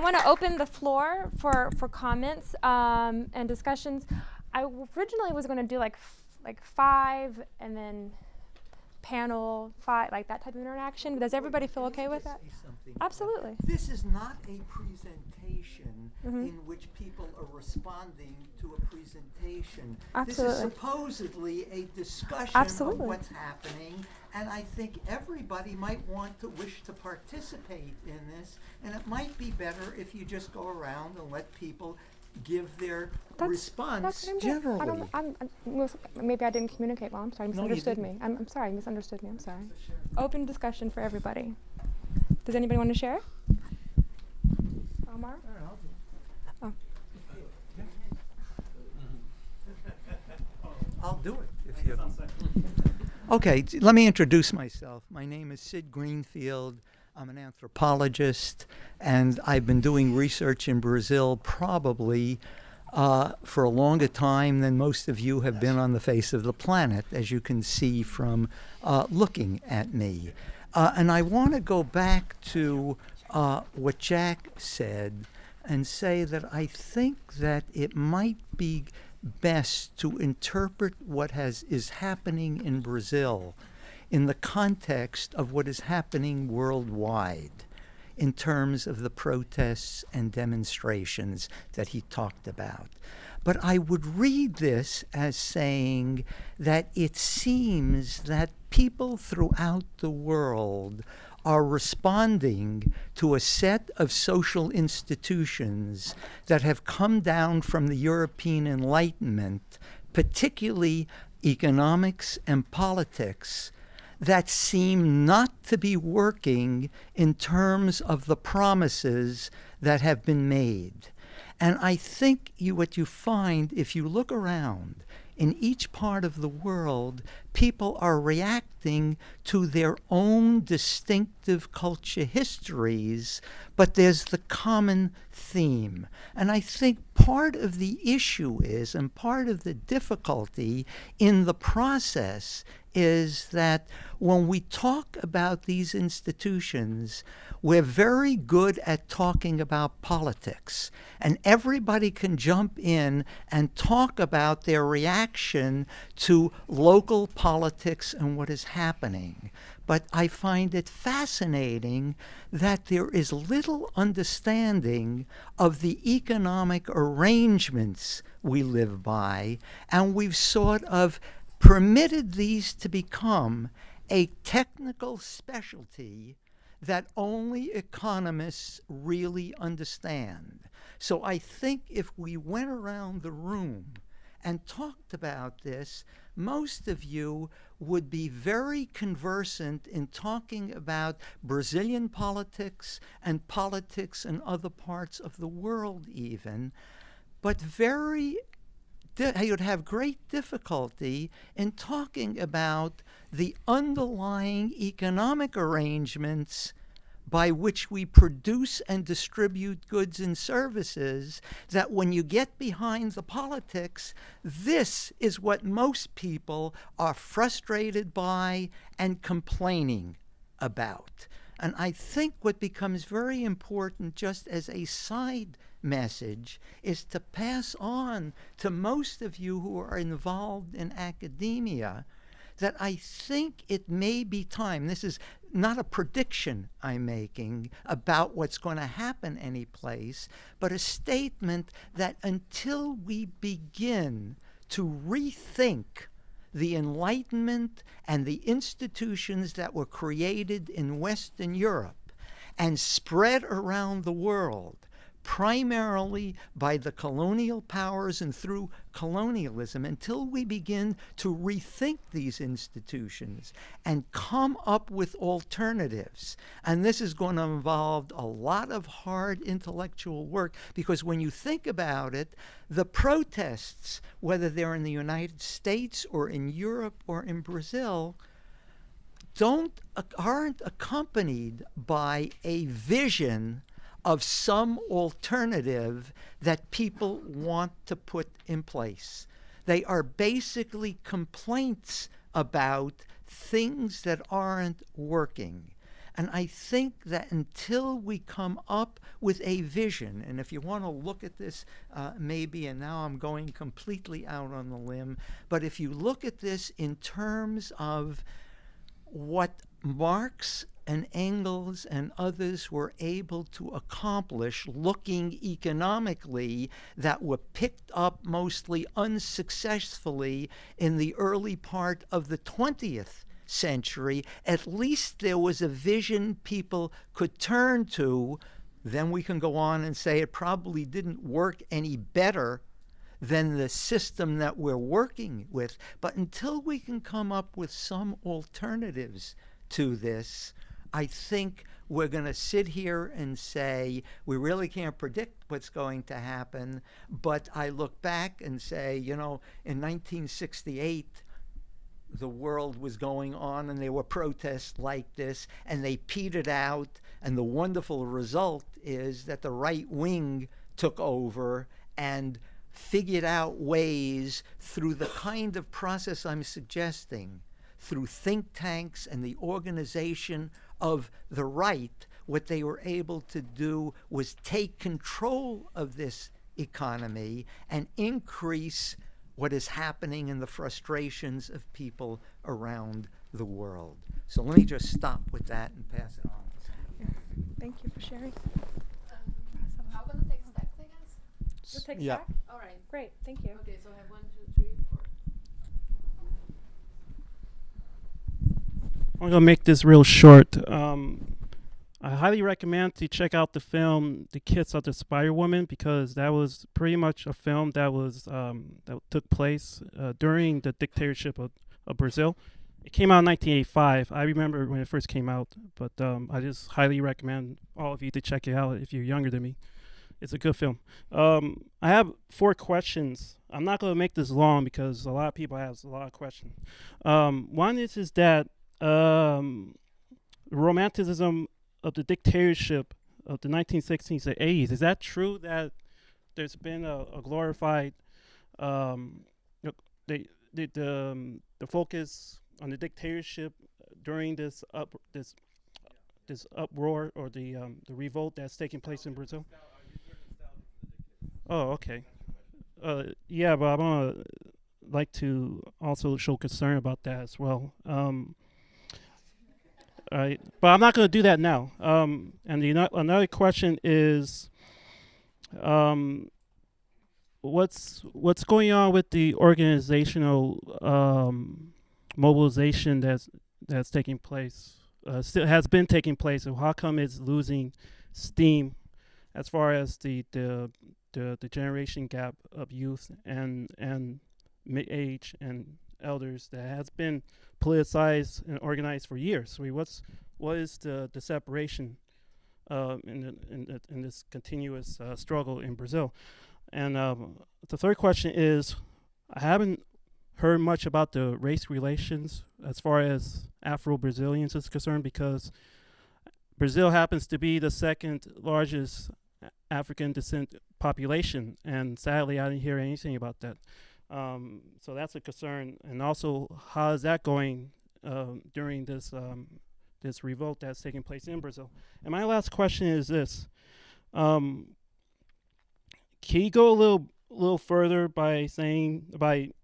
want to open the floor for comments and discussions. I originally was going to do like 5 and then panel 5, like that type of interaction. Does everybody feel okay with that? Absolutely. This is not a presentation in which people are responding to a presentation. Absolutely. This is supposedly a discussion of what's happening, and I think everybody might wish to participate in this, and it might be better if you just go around and let people give their response generally. Maybe I didn't communicate well. I'm sorry, you misunderstood me. I'm sorry, you misunderstood me. I'm sorry. Open discussion for everybody. Does anybody want to share? Omar? Oh. I'll do it if you. Okay, let me introduce myself. My name is Sid Greenfield. I'm an anthropologist, and I've been doing research in Brazil probably for a longer time than most of you have been on the face of the planet, as you can see from looking at me. And I want to go back to what Jack said and say that I think that it might be best to interpret what is happening in Brazil in the context of what is happening worldwide in terms of the protests and demonstrations that he talked about. But I would read this as saying that it seems that people throughout the world are responding to a set of social institutions that have come down from the European Enlightenment, particularly economics and politics, that seem not to be working in terms of the promises that have been made. And I think what you find, if you look around, in each part of the world, people are reacting to their own distinctive culture histories, but there's the common theme. And I think part of the issue is, and part of the difficulty in the process is that when we talk about these institutions, we're very good at talking about politics, and everybody can jump in and talk about their reaction to local politics and what is happening. But I find it fascinating that there is little understanding of the economic arrangements we live by, and we've sort of permitted these to become a technical specialty that only economists really understand. So I think if we went around the room and talked about this, most of you would be very conversant in talking about Brazilian politics and politics in other parts of the world even, but you'd have great difficulty in talking about the underlying economic arrangements by which we produce and distribute goods and services, that when you get behind the politics, this is what most people are frustrated by and complaining about. And I think what becomes very important, just as a side message, is to pass on to most of you who are involved in academia that I think it may be time. This is not a prediction I'm making about what's going to happen any place, but a statement that until we begin to rethink the Enlightenment and the institutions that were created in Western Europe and spread around the world, primarily by the colonial powers and through colonialism, until we begin to rethink these institutions and come up with alternatives. And this is going to involve a lot of hard intellectual work, because when you think about it, the protests, whether they're in the United States or in Europe or in Brazil, aren't accompanied by a vision of some alternative that people want to put in place. They are basically complaints about things that aren't working. And I think that until we come up with a vision, and if you want to look at this maybe, and now I'm going completely out on the limb, but if you look at this in terms of what Marx and Engels and others were able to accomplish looking economically, that were picked up mostly unsuccessfully in the early part of the 20th century, at least there was a vision people could turn to. Then we can go on and say it probably didn't work any better than the system that we're working with. But until we can come up with some alternatives to this, I think we're going to sit here and say we really can't predict what's going to happen. But I look back and say, you know, in 1968, the world was going on and there were protests like this, and they petered out, and the wonderful result is that the right wing took over and figured out ways through the kind of process I'm suggesting, through think tanks and the organization of the right. What they were able to do was take control of this economy and increase what is happening in the frustrations of people around the world. So let me just stop with that and pass it on. Thank you for sharing. How about the text stack thing is? The text Yeah. back? All right. Great, thank you. Okay, so I have 1, 2, 3, 4. I'm gonna make this real short. I highly recommend to check out the film "The Kiss of the Spider Woman" because that was pretty much a film that was that took place during the dictatorship of Brazil. It came out in 1985. I remember when it first came out, but I just highly recommend all of you to check it out if you're younger than me. It's a good film. I have 4 questions. I'm not going to make this long because a lot of people have a lot of questions. One is that romanticism of the dictatorship of the 1960s and 80s. Is that true that there's been a glorified the focus on the dictatorship during this uproar or the revolt that's taking place in Brazil? Oh, okay. Yeah, but I'm gonna like to also show concern about that as well. All right, but I'm not going to do that now. And another question is, what's going on with the organizational mobilization that's taking place? Still has been taking place, and how come it's losing steam as far as the generation gap of youth and mid-age and elders that has been politicized and organized for years? So what is the separation in this continuous struggle in Brazil? And the third question is, I haven't heard much about the race relations as far as Afro-Brazilians is concerned, because Brazil happens to be the second largest African descent population, and sadly I didn't hear anything about that. So that's a concern. And also, how is that going during this this revolt that's taking place in Brazil? And my last question is this: can you go a little further by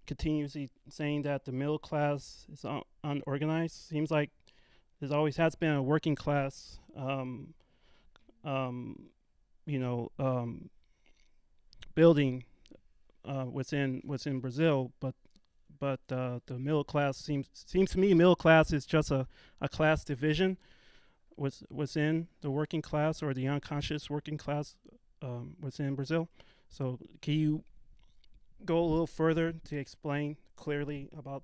continuously saying that the middle class is unorganized? Seems like there always has been a working class, building within Brazil, but the middle class seems to me middle class is just a class division within the working class or the unconscious working class within Brazil. So can you go a little further to explain clearly about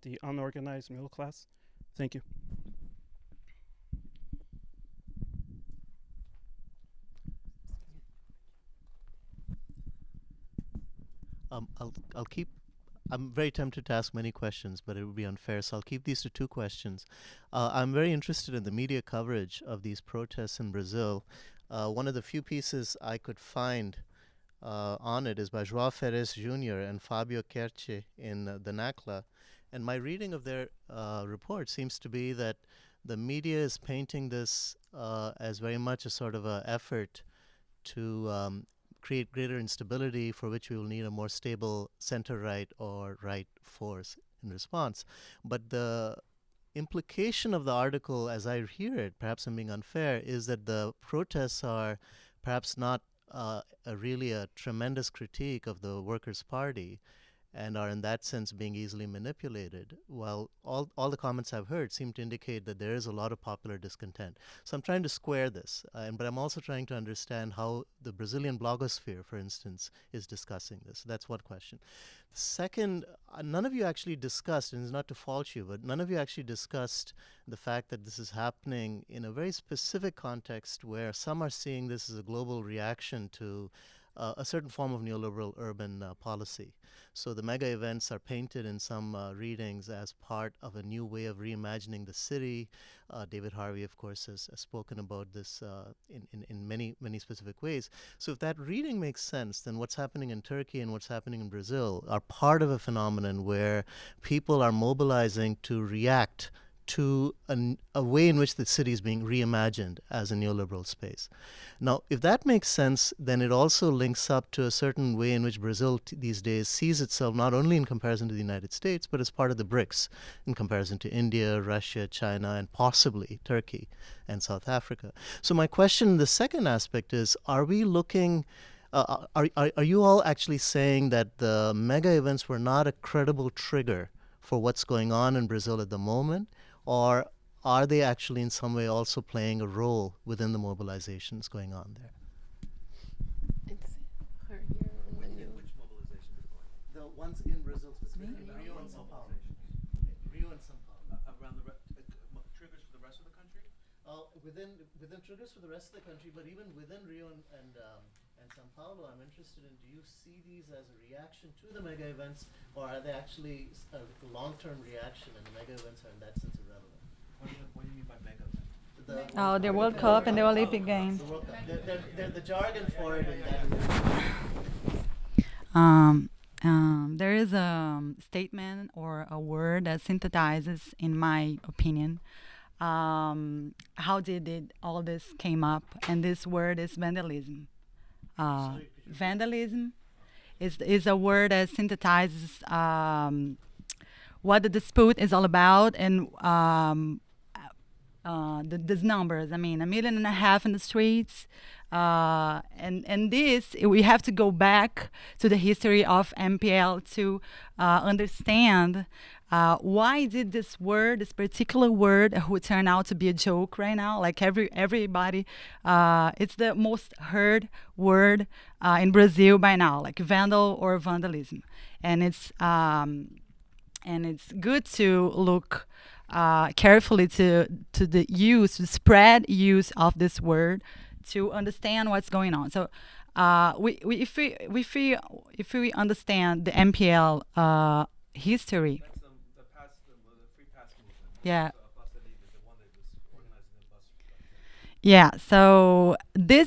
the unorganized middle class? Thank you. I'll keep. I'm very tempted to ask many questions, but it would be unfair, so I'll keep these to 2 questions. I'm very interested in the media coverage of these protests in Brazil. One of the few pieces I could find on it is by João Ferres Jr. and Fábio Kerche in the NACLA. And my reading of their report seems to be that the media is painting this as very much a sort of a effort to create greater instability, for which we will need a more stable center-right or right force in response. But the implication of the article, as I hear it, perhaps I'm being unfair, is that the protests are perhaps not really a tremendous critique of the Workers' Party, and are in that sense being easily manipulated, while all the comments I've heard seem to indicate that there is a lot of popular discontent. So I'm trying to square this, but I'm also trying to understand how the Brazilian blogosphere, for instance, is discussing this. That's one question. Second, none of you actually discussed, and it's not to fault you, but none of you actually discussed the fact that this is happening in a very specific context where some are seeing this as a global reaction to a certain form of neoliberal urban policy. So the mega events are painted in some readings as part of a new way of reimagining the city. David Harvey, of course, has spoken about this in many specific ways. So if that reading makes sense, then what's happening in Turkey and what's happening in Brazil are part of a phenomenon where people are mobilizing to react to a way in which the city is being reimagined as a neoliberal space. Now, if that makes sense, then it also links up to a certain way in which Brazil these days sees itself not only in comparison to the United States, but as part of the BRICS in comparison to India, Russia, China, and possibly Turkey and South Africa. So my question, the second aspect is, are we looking are you all actually saying that the mega events were not a credible trigger for what's going on in Brazil at the moment? Or are they actually in some way also playing a role within the mobilizations going on there? It's her here and then you. Which mobilization is going on? The ones in Brazil specifically, Rio and Sao Paulo. Rio and Sao Paulo. Around the triggers for the rest of the country? Within triggers for the rest of the country, but even within Rio and Sao Paulo, I'm interested in, do you see these as a reaction to the mega events, or are they actually a long-term reaction and the mega events are in that sense irrelevant? What do you mean by mega event? The World Cup and the Olympic Games. The World Cup. They're the jargon for it. There is a statement or a word that synthesizes, in my opinion, how did all this came up, and this word is vandalism. Vandalism is a word that synthesizes what the dispute is all about, and these numbers. I mean, 1.5 million in the streets, and this we have to go back to the history of MPL to understand why did this word, this particular word, who turned out to be a joke right now? Like everybody, it's the most heard word in Brazil by now, like vandal or vandalism, and it's good to look carefully to the use, the spread use of this word to understand what's going on. So if we understand the MPL history. Yeah. Yeah. So the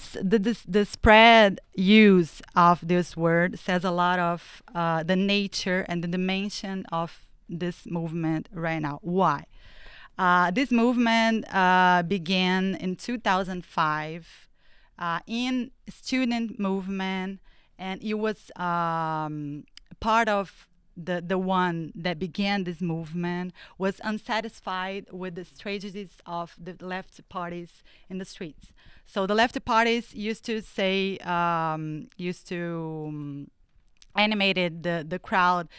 spread use of this word says a lot of the nature and the dimension of this movement right now. Why? This movement began in 2005 in student movement, and it was part of the one that began this movement was unsatisfied with the strategies of the left parties in the streets. So the left parties used to say, animated the crowd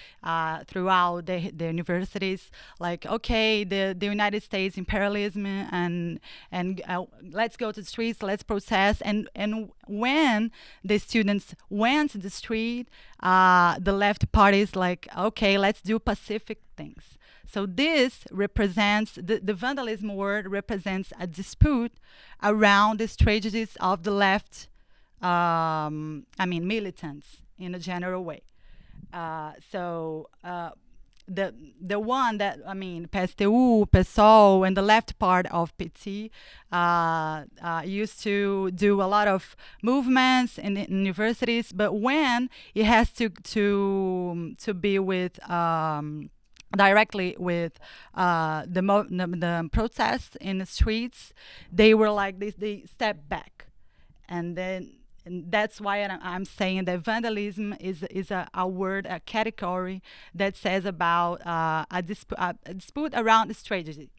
throughout the universities, like, okay, the United States imperialism, and let's go to the streets, let's protest. And when the students went to the street, the left parties like, okay, let's do pacific things. So this represents, the vandalism word represents a dispute around the strategies of the left, militants in a general way. The one that, PSTU, PSOL, and the left part of PT used to do a lot of movements in the universities, but when it has to be with directly with the protests in the streets, they were like they stepped back, and then. And that's why I'm saying that vandalism is a word, a category that says about a dispute around the strategy.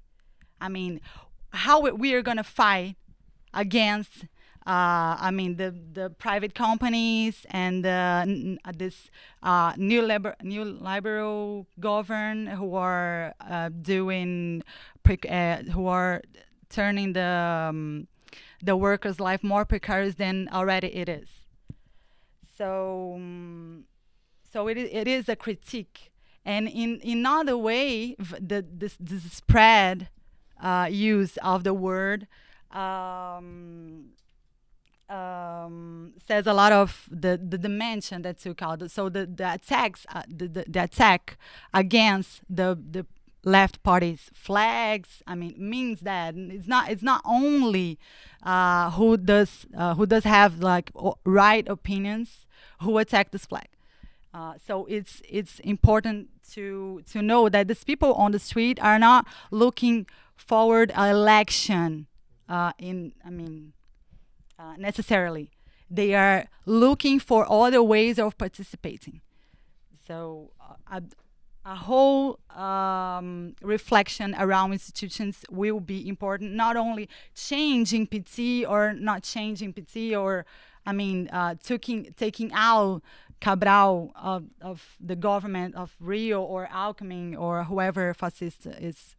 I mean, how we are going to fight against, the private companies and this new liberal govern who are who are turning the workers' life more precarious than already it is. So, it is a critique, and in another way, the spread use of the word says a lot of the dimension that took out. So the attacks, the attack against the left party's flags, means that it's not only who does have like right opinions who attack this flag. So it's important to know that these people on the street are not looking forward an election necessarily. They are looking for other ways of participating. So a whole reflection around institutions will be important. Not only changing PT or not changing PT, or taking out Cabral of the government of Rio or Alckmin or whoever fascist is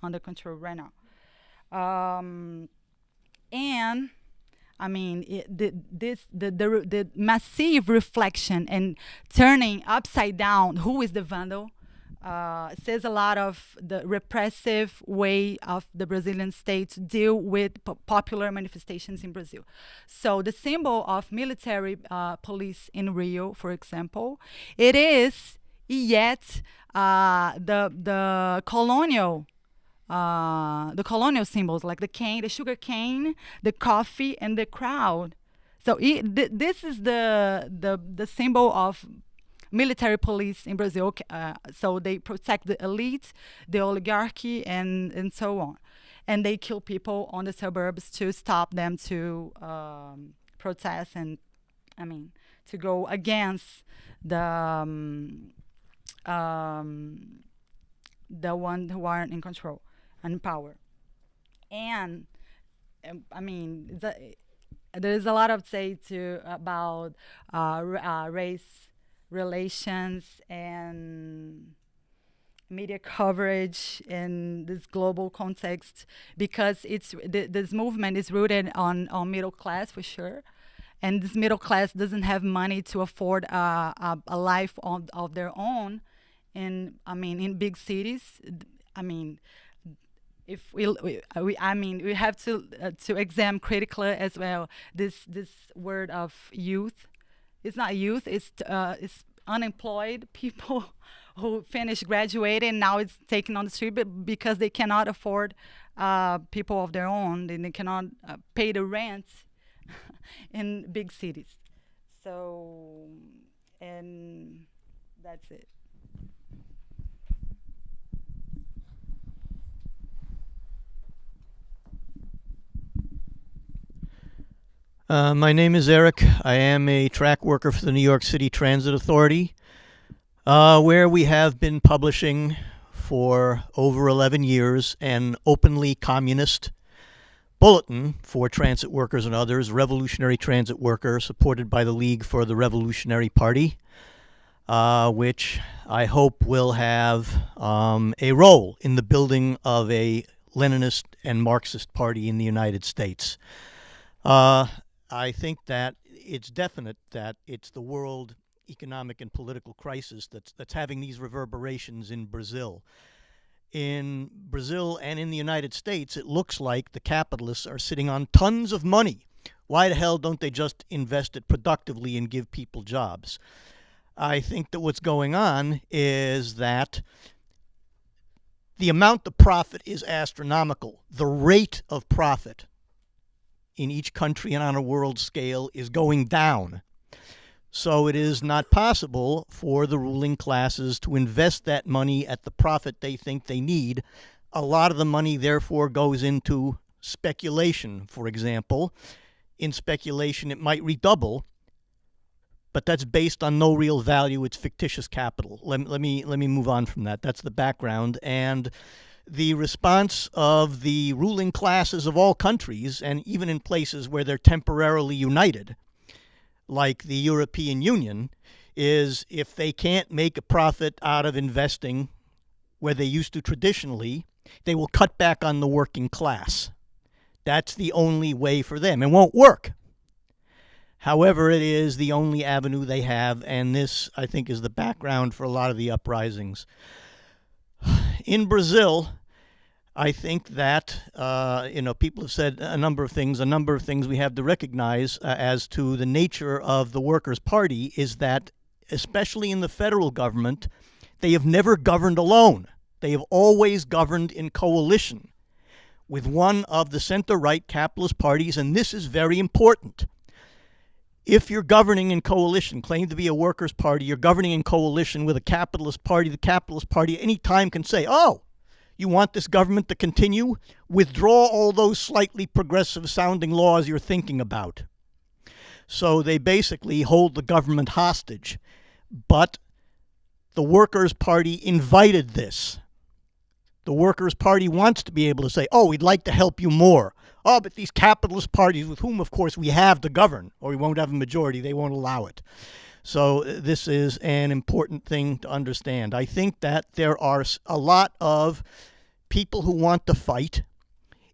under control right now. And the massive reflection and turning upside down who is the vandal says a lot of the repressive way of the Brazilian state to deal with popular manifestations in Brazil. So the symbol of military police in Rio, for example, it is yet the colonial symbols like the cane, the sugar cane, the coffee, and the crowd. So this is the symbol of military police in Brazil. So they protect the elite, the oligarchy, and so on. And they kill people on the suburbs to stop them to protest and, to go against the ones who aren't in control and in power. And there's a lot of say about race relations and media coverage in this global context, because this movement is rooted on middle class for sure, and this middle class doesn't have money to afford a life of their own in big cities. If we have to examine critically as well this word of youth. It's not youth, it's unemployed people who finished graduating and now it's taken on the street because they cannot afford people of their own, and they cannot pay the rent in big cities. So, and that's it. My name is Eric. I am a track worker for the New York City Transit Authority, where we have been publishing for over 11 years an openly communist bulletin for transit workers and others, Revolutionary Transit Worker, supported by the League for the Revolutionary Party, which I hope will have a role in the building of a Leninist and Marxist party in the United States. I think that it's definite that it's the world economic and political crisis that's having these reverberations in Brazil. In Brazil and in the United States, it looks like the capitalists are sitting on tons of money. Why the hell don't they just invest it productively and give people jobs? I think that what's going on is that the amount of profit is astronomical. The rate of profit in each country and on a world scale is going down. So it is not possible for the ruling classes to invest that money at the profit they think they need. A lot of the money, therefore, goes into speculation, for example. In speculation, it might redouble, but that's based on no real value. It's fictitious capital. Let me move on from that. That's the background. And the response of the ruling classes of all countries, and even in places where they're temporarily united, like the European Union, is if they can't make a profit out of investing where they used to traditionally, they will cut back on the working class. That's the only way for them. It won't work. However, it is the only avenue they have, and this, I think, is the background for a lot of the uprisings. In Brazil, I think that, people have said a number of things we have to recognize as to the nature of the Workers' Party is that, especially in the federal government, they have never governed alone. They have always governed in coalition with one of the center-right capitalist parties, and this is very important. If you're governing in coalition, claim to be a workers' party, you're governing in coalition with a capitalist party, the capitalist party any time can say, oh, you want this government to continue? Withdraw all those slightly progressive-sounding laws you're thinking about. So they basically hold the government hostage. But the Workers' Party invited this. The Workers' Party wants to be able to say, oh, we'd like to help you more. Oh, but these capitalist parties, with whom, of course, we have to govern, or we won't have a majority, they won't allow it. So this is an important thing to understand. I think that there are a lot of people who want to fight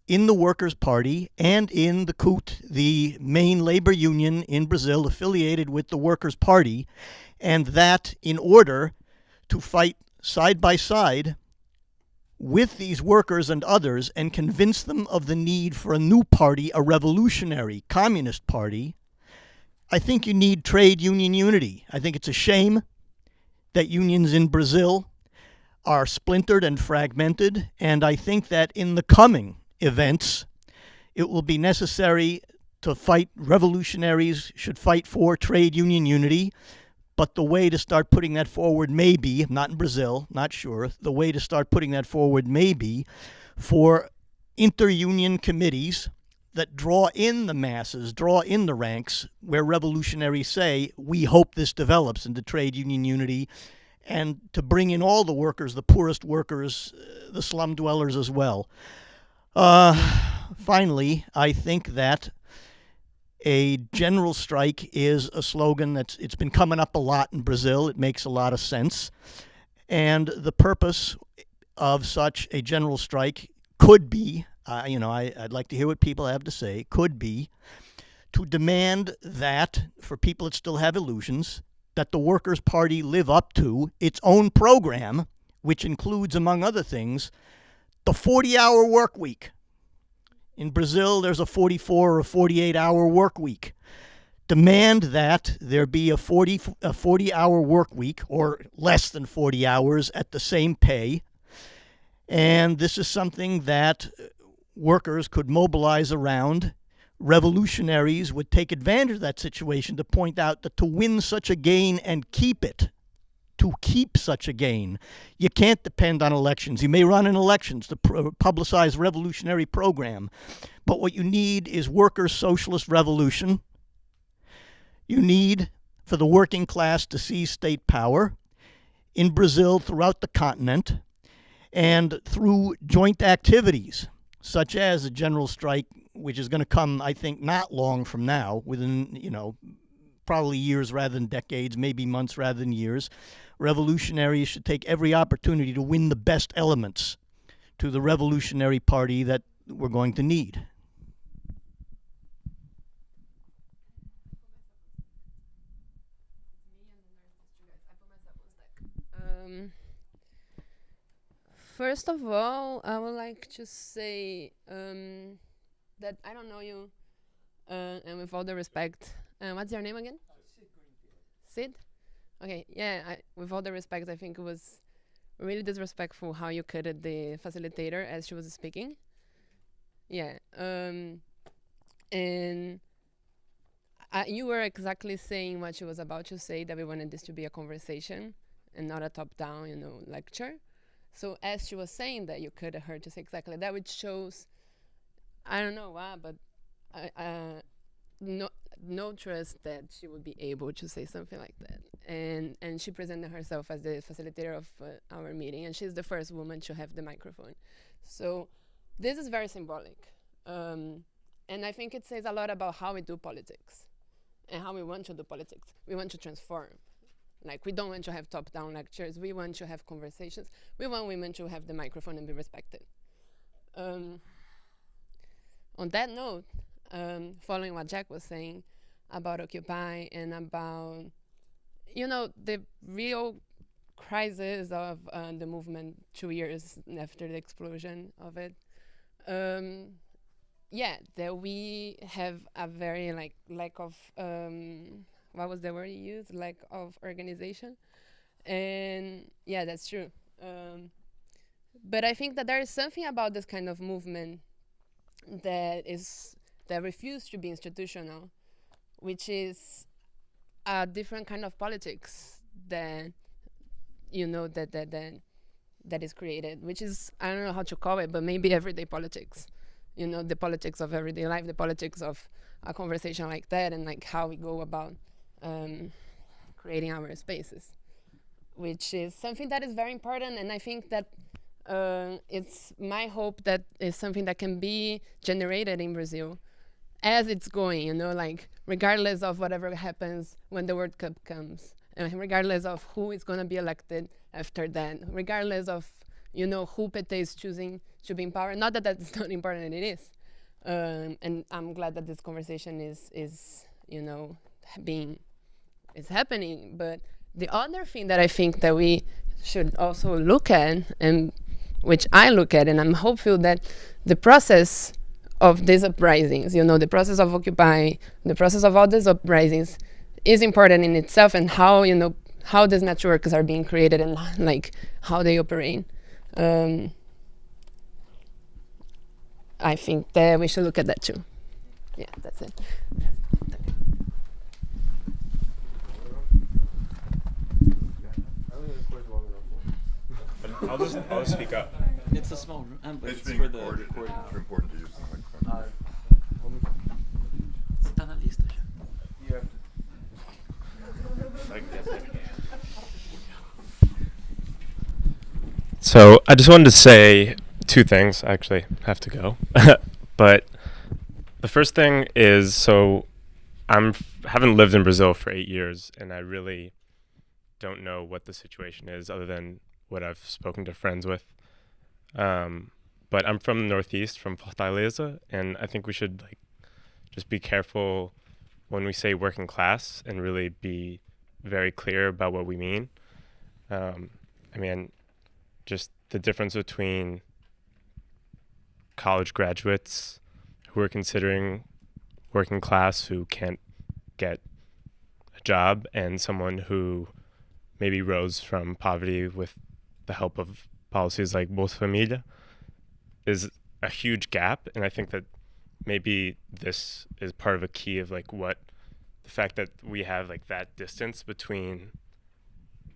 in the Workers' Party and in the CUT, the main labor union in Brazil affiliated with the Workers' Party, and that in order to fight side by side with these workers and others and convince them of the need for a new party, a revolutionary communist party, I think you need trade union unity. I think it's a shame that unions in Brazil are splintered and fragmented, and I think that in the coming events, it will be necessary to fight. Revolutionaries should fight for trade union unity, but the way to start putting that forward may be, not in Brazil, not sure, the way to start putting that forward may be for inter-union committees that draw in the masses, draw in the ranks, where revolutionaries say, we hope this develops into trade union unity, and to bring in all the workers, the poorest workers, the slum dwellers as well. Finally, I think that a general strike is a slogan it's been coming up a lot in Brazil. It makes a lot of sense. And the purpose of such a general strike could be, I'd like to hear what people have to say, could be to demand that, for people that still have illusions, that the Workers' Party live up to its own program, which includes, among other things, the 40-hour work week. In Brazil, there's a 44 or 48-hour work week. Demand that there be a 40-hour work week, or less than 40 hours at the same pay. And this is something that workers could mobilize around. Revolutionaries would take advantage of that situation to point out that to win such a gain and keep it, to keep such a gain, you can't depend on elections. You may run in elections to publicize revolutionary program, but what you need is workers' socialist revolution. You need for the working class to seize state power in Brazil, throughout the continent, and through joint activities, such as a general strike, which is going to come, I think, not long from now, within, probably years rather than decades, maybe months rather than years. Revolutionaries should take every opportunity to win the best elements to the revolutionary party that we're going to need. First of all, I would like to say that I don't know you, and with all the respect, what's your name again? Sid? Okay, yeah, with all the respect, I think it was really disrespectful how you cutted the facilitator as she was speaking. Yeah, and you were exactly saying what she was about to say, that we wanted this to be a conversation and not a top-down, lecture. So as she was saying that, you could have heard to say exactly that, which shows, I don't know why, but no trust that she would be able to say something like that. And she presented herself as the facilitator of our meeting, and she's the first woman to have the microphone. So this is very symbolic. And I think it says a lot about how we do politics and how we want to do politics. We want to transform. Like, we don't want to have top-down lectures. We want to have conversations. We want women to have the microphone and be respected. On that note, following what Jack was saying about Occupy and about, the real crisis of the movement 2 years after the explosion of it, that we have a very lack of, what was the word you used? Lack of organization. And yeah, that's true. But I think that there is something about this kind of movement that refuses to be institutional, which is a different kind of politics that that is created, which is, I don't know how to call it, but maybe everyday politics. The politics of everyday life, the politics of a conversation like that, and how we go about creating our spaces, which is something that is very important. And I think that it's my hope that is something that can be generated in Brazil as it's going, regardless of whatever happens when the World Cup comes, and regardless of who is going to be elected after that, regardless of, who PT is choosing to be in power. Not that that's not important, and it is. And I'm glad that this conversation is happening. But the other thing that I think that we should also look at, and which I look at, and I'm hopeful that the process of these uprisings, the process of Occupy, the process of all these uprisings is important in itself, and how, how these networks are being created and how they operate. I think that we should look at that too. Yeah, that's it. I'll just speak up. It's a small room, but It's it's being for the recorded. recording. It's important to use the microphone. Está na lista já. So I just wanted to say two things. I actually have to go. But the first thing is, so haven't lived in Brazil for 8 years, and I really don't know what the situation is other than what I've spoken to friends with. But I'm from the Northeast, from Fortaleza, and I think we should just be careful when we say working class and really be very clear about what we mean. Just the difference between college graduates who are considering working class, who can't get a job, and someone who maybe rose from poverty with the help of policies like Bolsa Familia, is a huge gap. And I think that maybe this is part of a key of what the fact that we have that distance between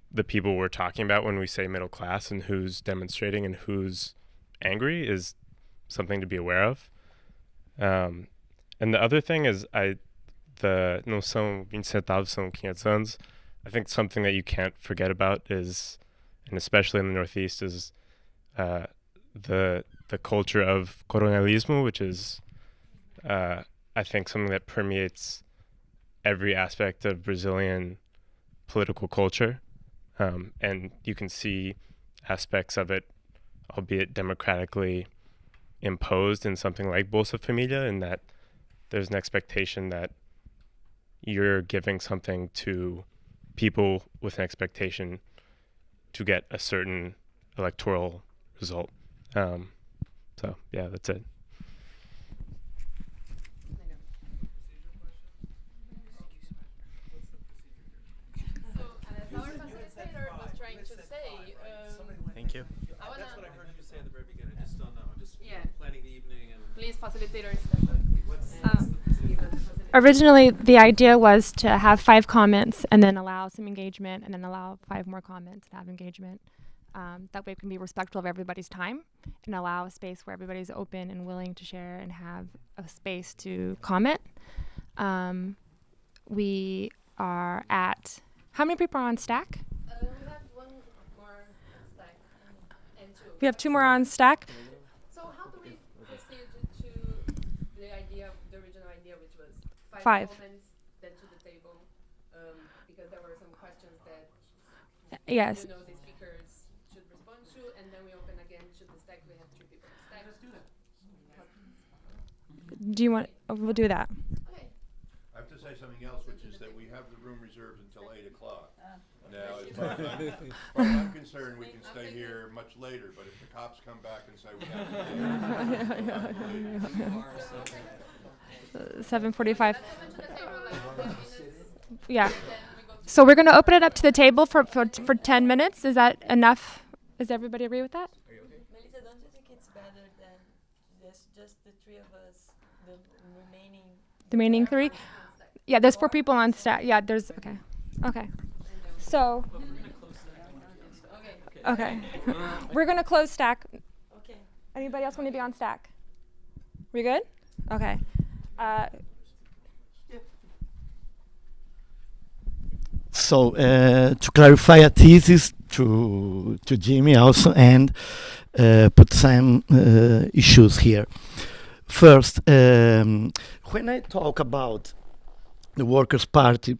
the people we're talking about when we say middle class and who's demonstrating and who's angry is something to be aware of. And the other thing is não são 20 centavos, são 500 anos. I think something that you can't forget about is, and especially in the Northeast, is the culture of colonialismo, which is I think something that permeates every aspect of Brazilian political culture. And you can see aspects of it, albeit democratically imposed, in something like Bolsa Familia, in that there's an expectation that you're giving something to people with an expectation to get a certain electoral result. So yeah, that's it. Thank you. That's what I heard you say at the very beginning. I just don't know. I'm just planning the evening and Please, facilitator. Originally, the idea was to have 5 comments and then allow some engagement and then allow 5 more comments and have engagement. That way it can be respectful of everybody's time and allow a space where everybody's open and willing to share and have a space to comment. We are at, how many people are on Stack? We have 1 more stack and 2. We have 2 more on Stack. So how do we proceed to the idea, the original idea, which was 5 5. comments, then to the table, because there were some questions that Yes. the speakers should respond to, and then we open again to the stack. We have 3 people on stack. Let's do that. Do you want, we'll do that. Okay. I have to say something else, which is that we have the room reserved until 8 o'clock. Now, as far as I'm concerned, we can stay here much later, but if the cops come back and say we have to leave. 7:45. Yeah. So we're going to open it up to the table for 10 minutes. Is that enough? Does everybody agree with that? Melissa, don't you think it's better than just the 3 of us, the remaining? The remaining 3? Yeah, there's 4 people on staff. Yeah, there's, okay. Okay. So, okay. We're going to close Stack. Okay. Anybody else want to be on Stack? We good? Okay. So to clarify a thesis to Jimmy also and put some issues here. First, when I talk about the Workers' Party,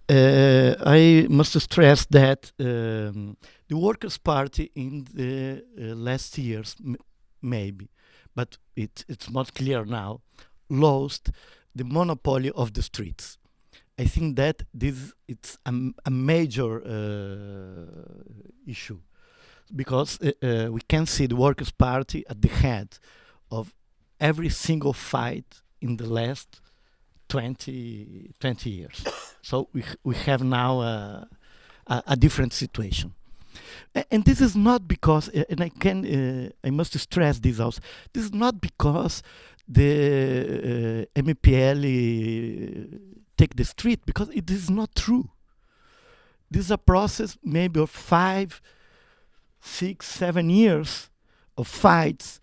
I must stress that the Workers' Party in the last years, maybe, but it's not clear now, lost the monopoly of the streets. I think that it's a major issue, because we can see the Workers' Party at the head of every single fight in the last 20 years. So we have now a different situation. And this is not because, and I must stress this also, this is not because the MPL take the street, because it is not true. This is a process maybe of 5, 6, 7 years of fights,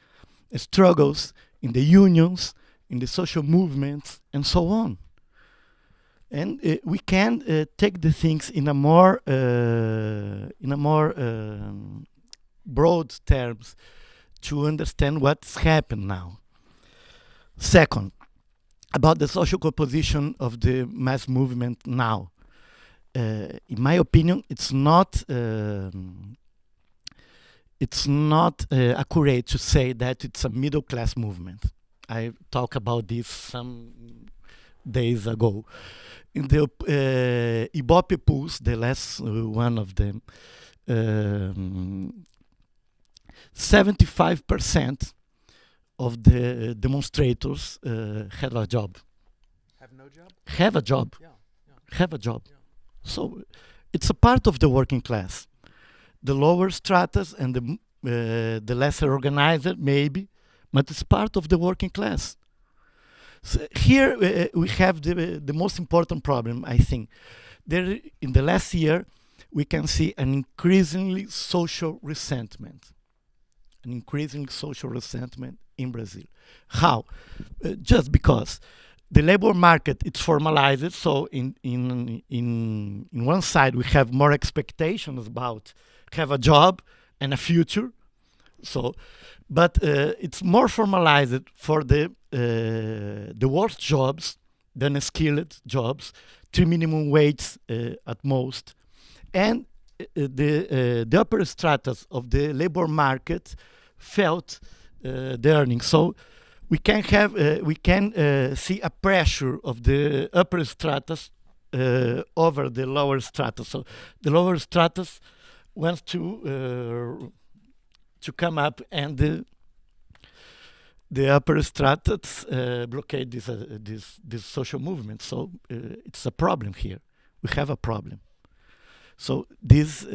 struggles in the unions, in the social movements, and so on. And we can take the things in a more broad terms to understand what's happened now. Second, about the social composition of the mass movement now. In my opinion, it's not accurate to say that it's a middle class movement. I talked about this some days ago. In the Ibope Pulse, the last one of them, 75% of the demonstrators had a job. Have no job? Have a job. Yeah. Have a job. Yeah. So it's a part of the working class. The lower stratas and the lesser organized, maybe, but it's part of the working class. So here we have the most important problem, I think. There, in the last year, we can see an increasingly social resentment. An increasing social resentment in Brazil. How? Just because the labor market it's formalized. So in one side we have more expectations about have a job and a future. So, but it's more formalized for the worst jobs than skilled jobs, 3 minimum wage at most, and the upper stratas of the labor market felt the earnings. So we can have see a pressure of the upper stratas over the lower stratas. So the lower stratas wants to come up, and the upper stratas blockade this social movement. So it's a problem here. We have a problem. So this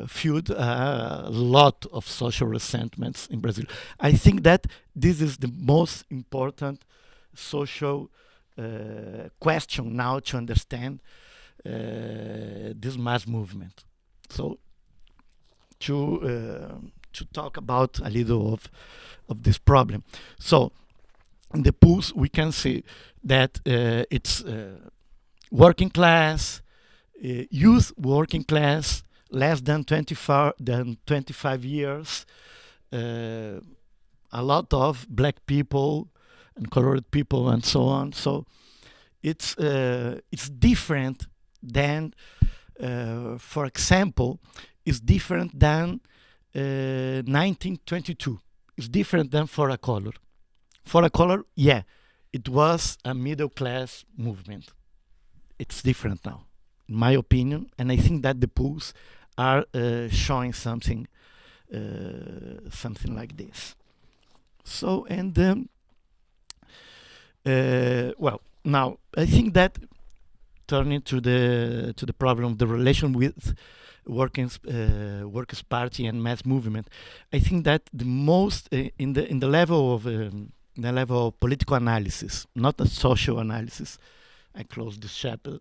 fueled a lot of social resentments in Brazil. I think that this is the most important social question now to understand this mass movement. So to talk about a little of this problem. So in the Pulse, we can see that it's working class, youth working class, less than 25 years, a lot of black people and colored people and so on. So it's different than, for example, it's different than 1922. It's different than For a Color. For a Color, yeah, it was a middle class movement. It's different now, in my opinion, and I think that the Pulse are showing something like this. So, and well, now I think that turning to the problem of the relation with Workers' Party and mass movement, I think that the most in the level of political analysis, not a social analysis. I close this chapter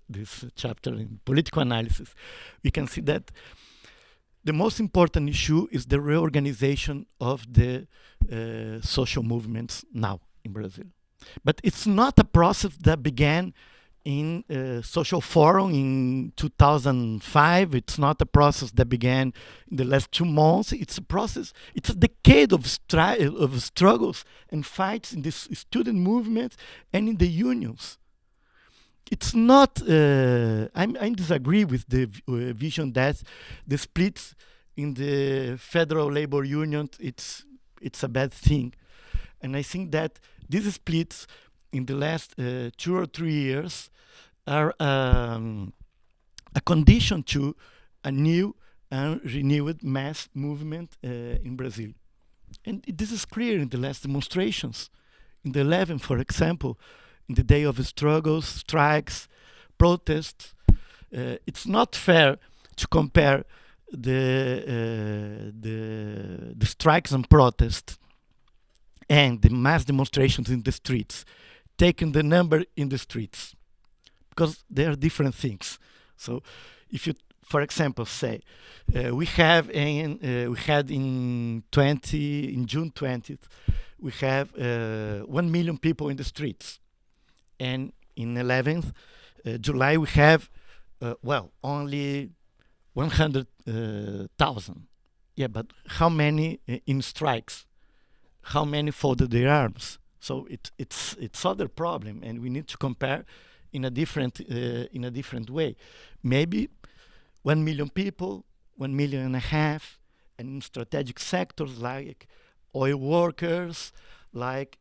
in political analysis. We can see that the most important issue is the reorganization of the social movements now in Brazil. But it's not a process that began in Social Forum in 2005. It's not a process that began in the last 2 months. It's a process, it's a decade of struggles and fights in this student movement and in the unions. It's not, I disagree with the vision that the splits in the Federal Labor Union, it's a bad thing. And I think that these splits in the last 2 or 3 years are a condition to a new and renewed mass movement in Brazil. And this is clear in the last demonstrations. In the 11th, for example, in the day of struggles, strikes, protests, it's not fair to compare the strikes and protests and the mass demonstrations in the streets, taking the number in the streets, because they are different things. So, if you, for example, say we had in June 20th, we have 1 million people in the streets, and in 11th July we have only 100,000. Yeah, but how many in strikes? How many folded their arms? So it's other problem, and we need to compare in a different way. Maybe 1 million people, 1.5 million, and in strategic sectors like oil workers, like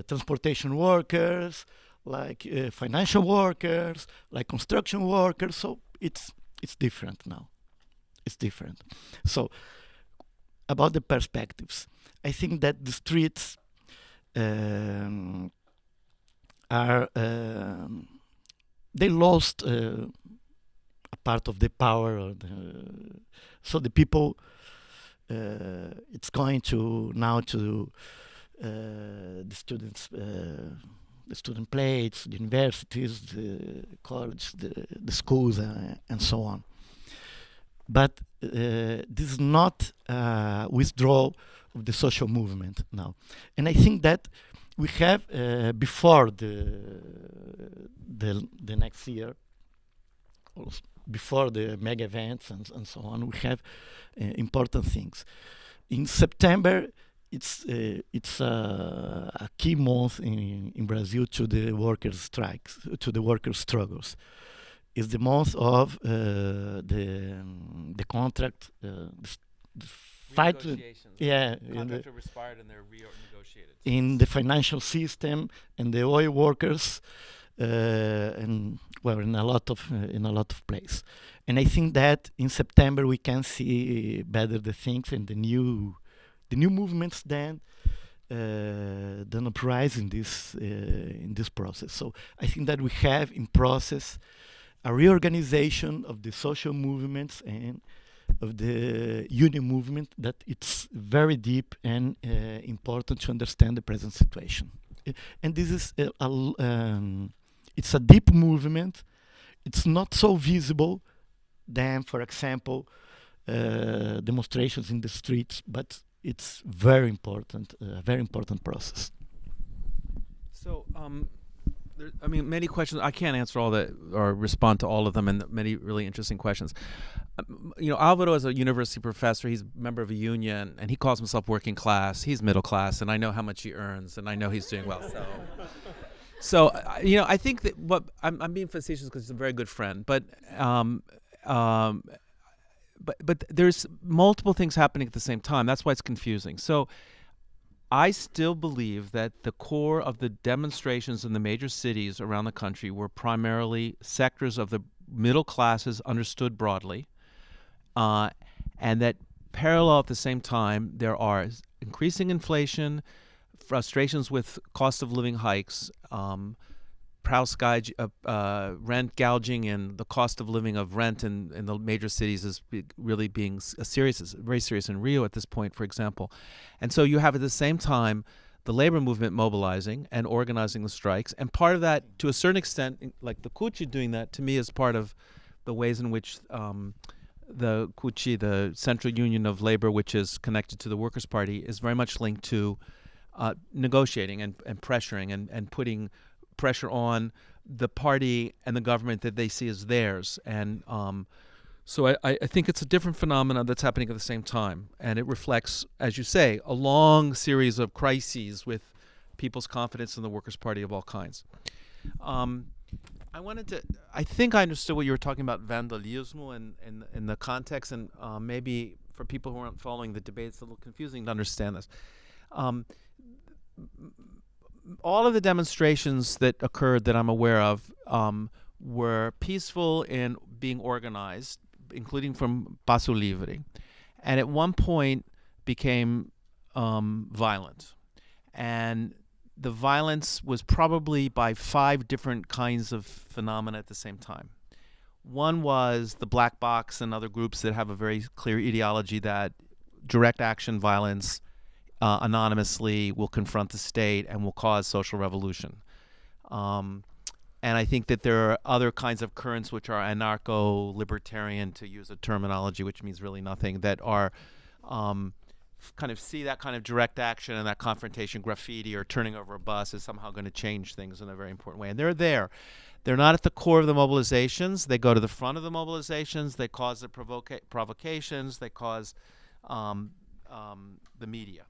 transportation workers, like financial workers, like construction workers. So it's different now. It's different. So about the perspectives, I think that the streets are they lost a part of the power. So the people, it's going to now to the students, the student plates, the universities, the college, the schools, and so on. But this is not withdrawal of the social movement now. And I think that we have, before the next year, before the mega events and so on, we have important things. In September, it's a key month in Brazil to the workers' strikes, to the workers' struggles. It's the month of the contract, the fight. Yeah, contracts are expired and they're renegotiated. In the financial system and the oil workers, and in a lot of places. And I think that in September we can see better the things and the new movements than uprising in this process. So I think that we have in process a reorganization of the social movements and of the union movement that it's very deep and important to understand the present situation. And this is It's a deep movement. It's not so visible than, for example, demonstrations in the streets, but it's very important, a very important process. So, I mean, many questions. I can't answer all that or respond to all of them, and many really interesting questions. Alvaro is a university professor. He's a member of a union, and he calls himself working class. He's middle class, and I know how much he earns, and I know he's doing well. So I think that I'm being facetious because he's a very good friend, but there's multiple things happening at the same time. That's why it's confusing. So I still believe that the core of the demonstrations in the major cities around the country were primarily sectors of the middle classes understood broadly, and that parallel at the same time there are increasing inflation, frustrations with cost of living hikes, rent gouging, and the cost of living of rent in the major cities is really being very serious in Rio at this point, for example. And so you have at the same time the labor movement mobilizing and organizing the strikes. And part of that, to a certain extent, like the CUNY doing that, to me is part of the ways in which the CUNY, the Central Union of Labor, which is connected to the Workers' Party, is very much linked to negotiating and pressuring and putting pressure on the party and the government that they see as theirs. And so I think it's a different phenomenon that's happening at the same time. And it reflects, as you say, a long series of crises with people's confidence in the Workers' Party of all kinds. I think I understood what you were talking about vandalismo in the context, and maybe for people who aren't following the debate, it's a little confusing to understand this. All of the demonstrations that occurred that I'm aware of were peaceful in being organized, including from Paso Libre, and at one point became violent. And the violence was probably by 5 different kinds of phenomena at the same time. One was the black box and other groups that have a very clear ideology that direct action violence anonymously will confront the state and will cause social revolution. And I think that there are other kinds of currents which are anarcho-libertarian, to use a terminology which means really nothing, that are kind of see that kind of direct action and that confrontation, graffiti or turning over a bus, is somehow going to change things in a very important way. And they're there. They're not at the core of the mobilizations. They go to the front of the mobilizations. They cause the provocations. They cause the media.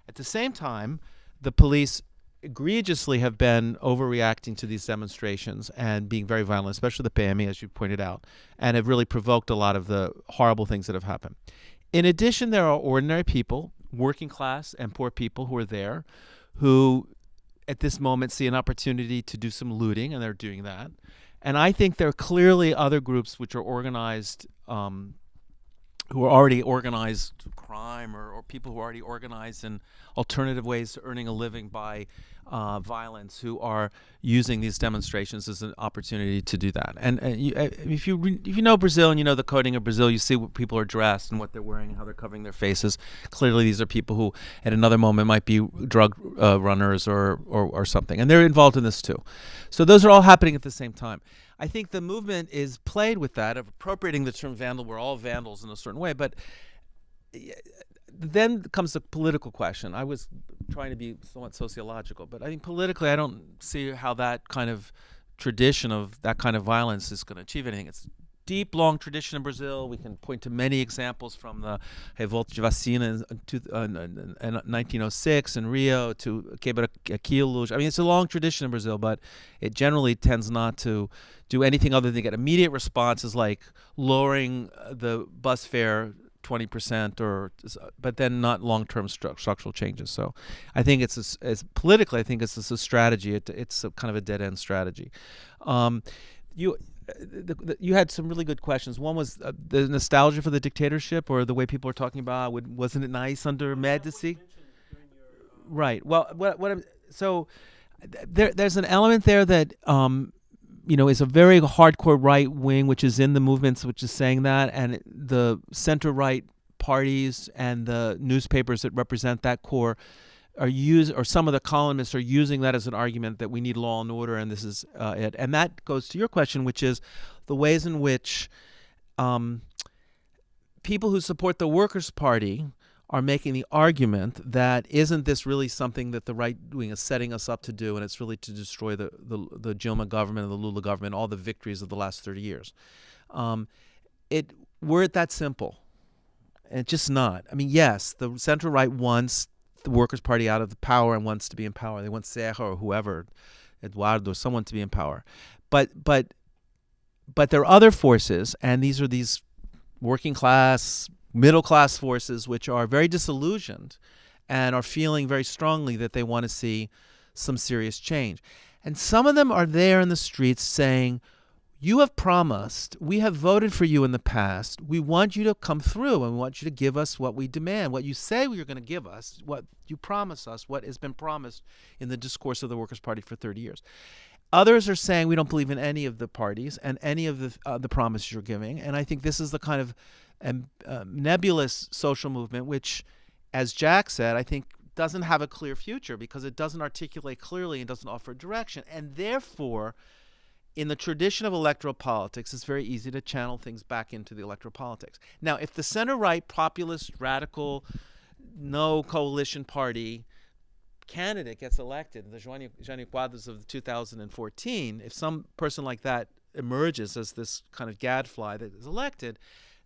At the same time, the police egregiously have been overreacting to these demonstrations and being very violent, especially the PME, as you pointed out, and have really provoked a lot of the horrible things that have happened. In addition, there are ordinary people, working class and poor people, who are there, who at this moment see an opportunity to do some looting, and they're doing that. And I think there are clearly other groups which are organized, who are already organized crime, or people who are already organized in alternative ways to earning a living by violence, who are using these demonstrations as an opportunity to do that. And if you know Brazil and you know the coding of Brazil, you see what people are dressed and what they're wearing and how they're covering their faces. Clearly, these are people who, at another moment, might be drug runners or something, and they're involved in this too. So those are all happening at the same time. I think the movement is played with that, of appropriating the term vandal. We're all vandals in a certain way, but then comes the political question. I was trying to be somewhat sociological, but I think politically I don't see how that kind of tradition of that kind of violence is going to achieve anything. It's a deep, long tradition in Brazil. We can point to many examples, from the Revolta de Vacina in 1906 in Rio to Quebra-Quilo. I mean, it's a long tradition in Brazil, but it generally tends not to do anything other than get immediate responses like lowering the bus fare 20%, but then not long-term structural changes. So I think it's politically, I think it's a strategy. It's a kind of a dead-end strategy. You had some really good questions. One was the nostalgia for the dictatorship, or the way people are talking about, wasn't it nice under Medici? Right. Well, there's an element there that is a very hardcore right wing, which is in the movements, which is saying that, and the center right parties and the newspapers that represent that core or some of the columnists are using that as an argument that we need law and order, and this is it. And that goes to your question, which is the ways in which people who support the Workers' Party are making the argument that isn't this really something that the right wing is setting us up to do, and it's really to destroy the Dilma government and the Lula government, all the victories of the last 30 years. Were it that simple? And it's just not. I mean, yes, the center right wants the Workers' Party out of the power and wants to be in power. They want Serra or whoever, Eduardo, someone to be in power. But there are other forces, and these are these working class, middle class forces which are very disillusioned and are feeling very strongly that they want to see some serious change. And some of them are there in the streets saying, you have promised, we have voted for you in the past, we want you to come through and we want you to give us what we demand, what you say you're going to give us, what you promise us, what has been promised in the discourse of the Workers' Party for 30 years. Others are saying we don't believe in any of the parties and any of the promises you're giving. And I think this is the kind of nebulous social movement which, as Jack said, I think doesn't have a clear future because it doesn't articulate clearly and doesn't offer direction. And therefore, in the tradition of electoral politics, it's very easy to channel things back into the electoral politics. Now, if the center-right, populist, radical, no coalition party candidate gets elected, the Jânio Quadros of 2014, if some person like that emerges as this kind of gadfly that is elected,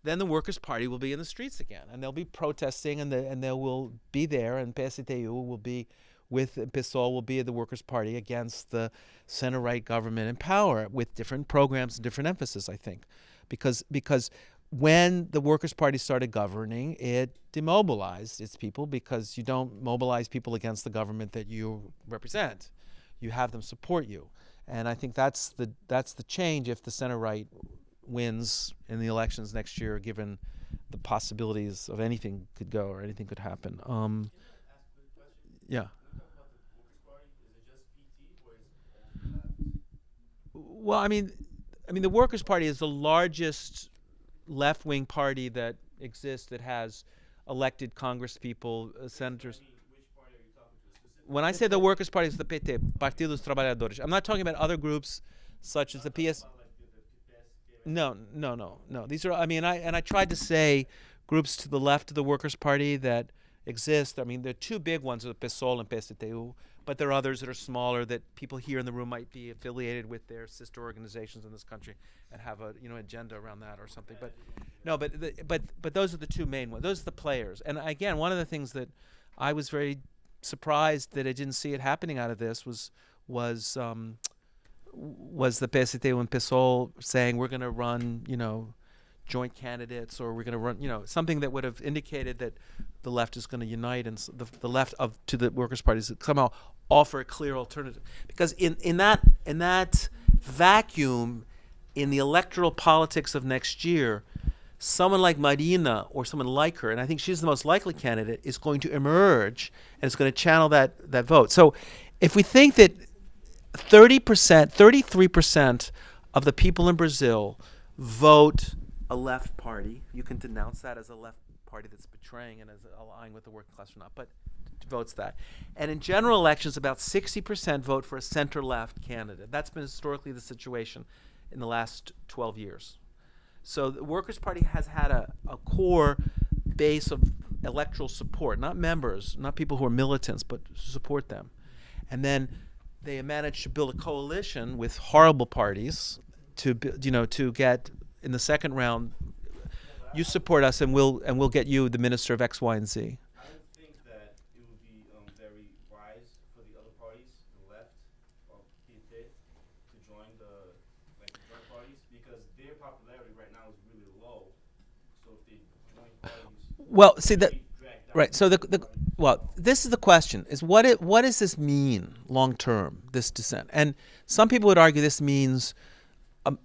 then the Workers' Party will be in the streets again, and they'll be protesting, and they will be there, and PSTU will be with PSOL will be the Workers' Party against the center-right government in power with different programs and different emphasis, I think. Because when the Workers' Party started governing, it demobilized its people because you don't mobilize people against the government that you represent. You have them support you. And I think that's the change if the center-right wins in the elections next year, given the possibilities of anything could go or anything could happen. Yeah. Well, I mean, the Workers' Party is the largest left-wing party that exists that has elected congresspeople, senators. When I say the Workers' Party, it's the PT, Partido dos Trabalhadores. I'm not talking about other groups such as the PS. No. These are, I tried to say groups to the left of the Workers' Party that exist. I mean, there are two big ones, the PSOL and PSTU, but there are others that are smaller that people here in the room might be affiliated with their sister organizations in this country and have a agenda around that or something. But no, but those are the two main ones. Those are the players. And again, one of the things that I was very surprised that I didn't see it happening out of this was the PSTU and PSOL saying we're going to run, joint candidates, or we're going to run, something that would have indicated that the left is going to unite, and the left to the Workers' Party somehow offer a clear alternative. Because in that vacuum, in the electoral politics of next year, someone like Marina or someone like her, and I think she's the most likely candidate, is going to emerge and is going to channel that vote. So if we think that 33% of the people in Brazil vote a left party, you can denounce that as a left party that's betraying and is aligning with the working class or not, but votes that. And in general elections, about 60% vote for a center-left candidate. That's been historically the situation in the last 12 years. So the Workers' Party has had a core base of electoral support, not members, not people who are militants, but support them. And then they managed to build a coalition with horrible parties to get in the second round. You support us, and we'll get you the minister of X, Y, and Z. I would think that it would be very wise for the other parties, the left of PT, to join the joint parties, because their popularity right now is really low. So if they join parties, well, see that, right? So this is the question: is what does this mean long term? This dissent, and some people would argue this means a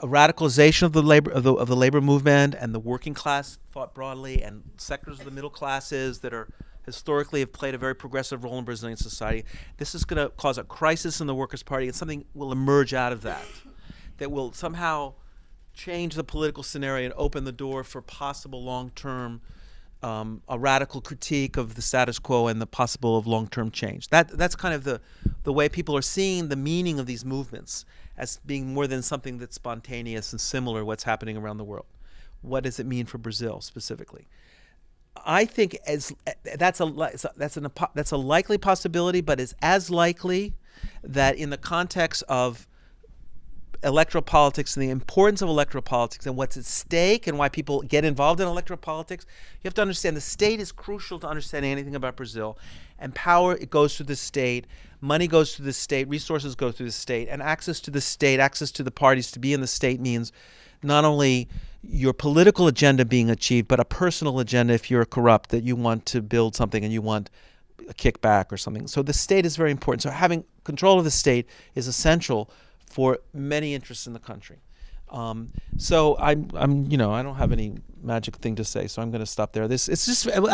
radicalization of the labor movement and the working class thought broadly, and sectors of the middle classes that are historically have played a very progressive role in Brazilian society. This is going to cause a crisis in the Workers' Party, and something will emerge out of that will somehow change the political scenario and open the door for possible long-term a radical critique of the status quo and the possible of long-term change. That's kind of the way people are seeing the meaning of these movements as being more than something that's spontaneous and similar to what's happening around the world. What does it mean for Brazil specifically? I think that's a likely possibility, but it's as likely that in the context of electoral politics and the importance of electoral politics and what's at stake and why people get involved in electoral politics, you have to understand the state is crucial to understanding anything about Brazil. And power, it goes through the state, money goes through the state, resources go through the state, and access to the state, access to the parties to be in the state means not only your political agenda being achieved, but a personal agenda if you're corrupt, that you want to build something and you want a kickback or something. So the state is very important. So having control of the state is essential for many interests in the country. So I'm I don't have any magic thing to say, so I'm going to stop there. I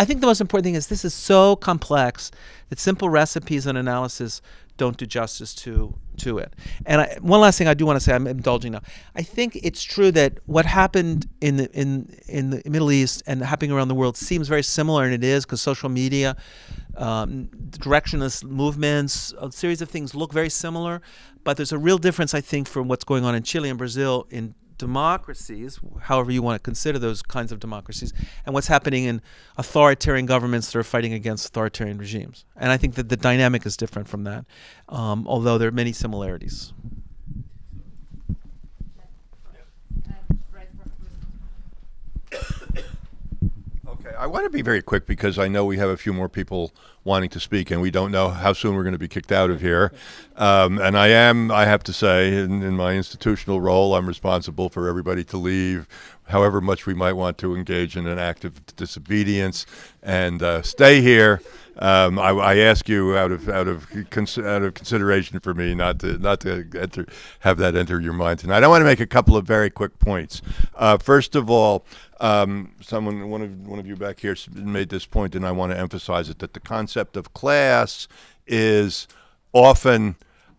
think the most important thing is this is so complex that simple recipes and analysis don't do justice to it. And one last thing I do want to say, I'm indulging now. I think it's true that what happened in the Middle East and happening around the world seems very similar, and it is, because social media, directionless movements, a series of things look very similar. But there's a real difference, I think, from what's going on in Chile and Brazil in democracies, however you want to consider those kinds of democracies, and what's happening in authoritarian governments that are fighting against authoritarian regimes. And I think that the dynamic is different from that, although there are many similarities. Okay, I want to be very quick because I know we have a few more people wanting to speak, and we don't know how soon we're going to be kicked out of here. And I have to say, in my institutional role, I'm responsible for everybody to leave, however much we might want to engage in an act of disobedience, and stay here. I ask you out of consideration for me not to have that enter your mind tonight. I want to make a couple of very quick points. First of all, one of you back here made this point, and I want to emphasize it, that the concept of class is often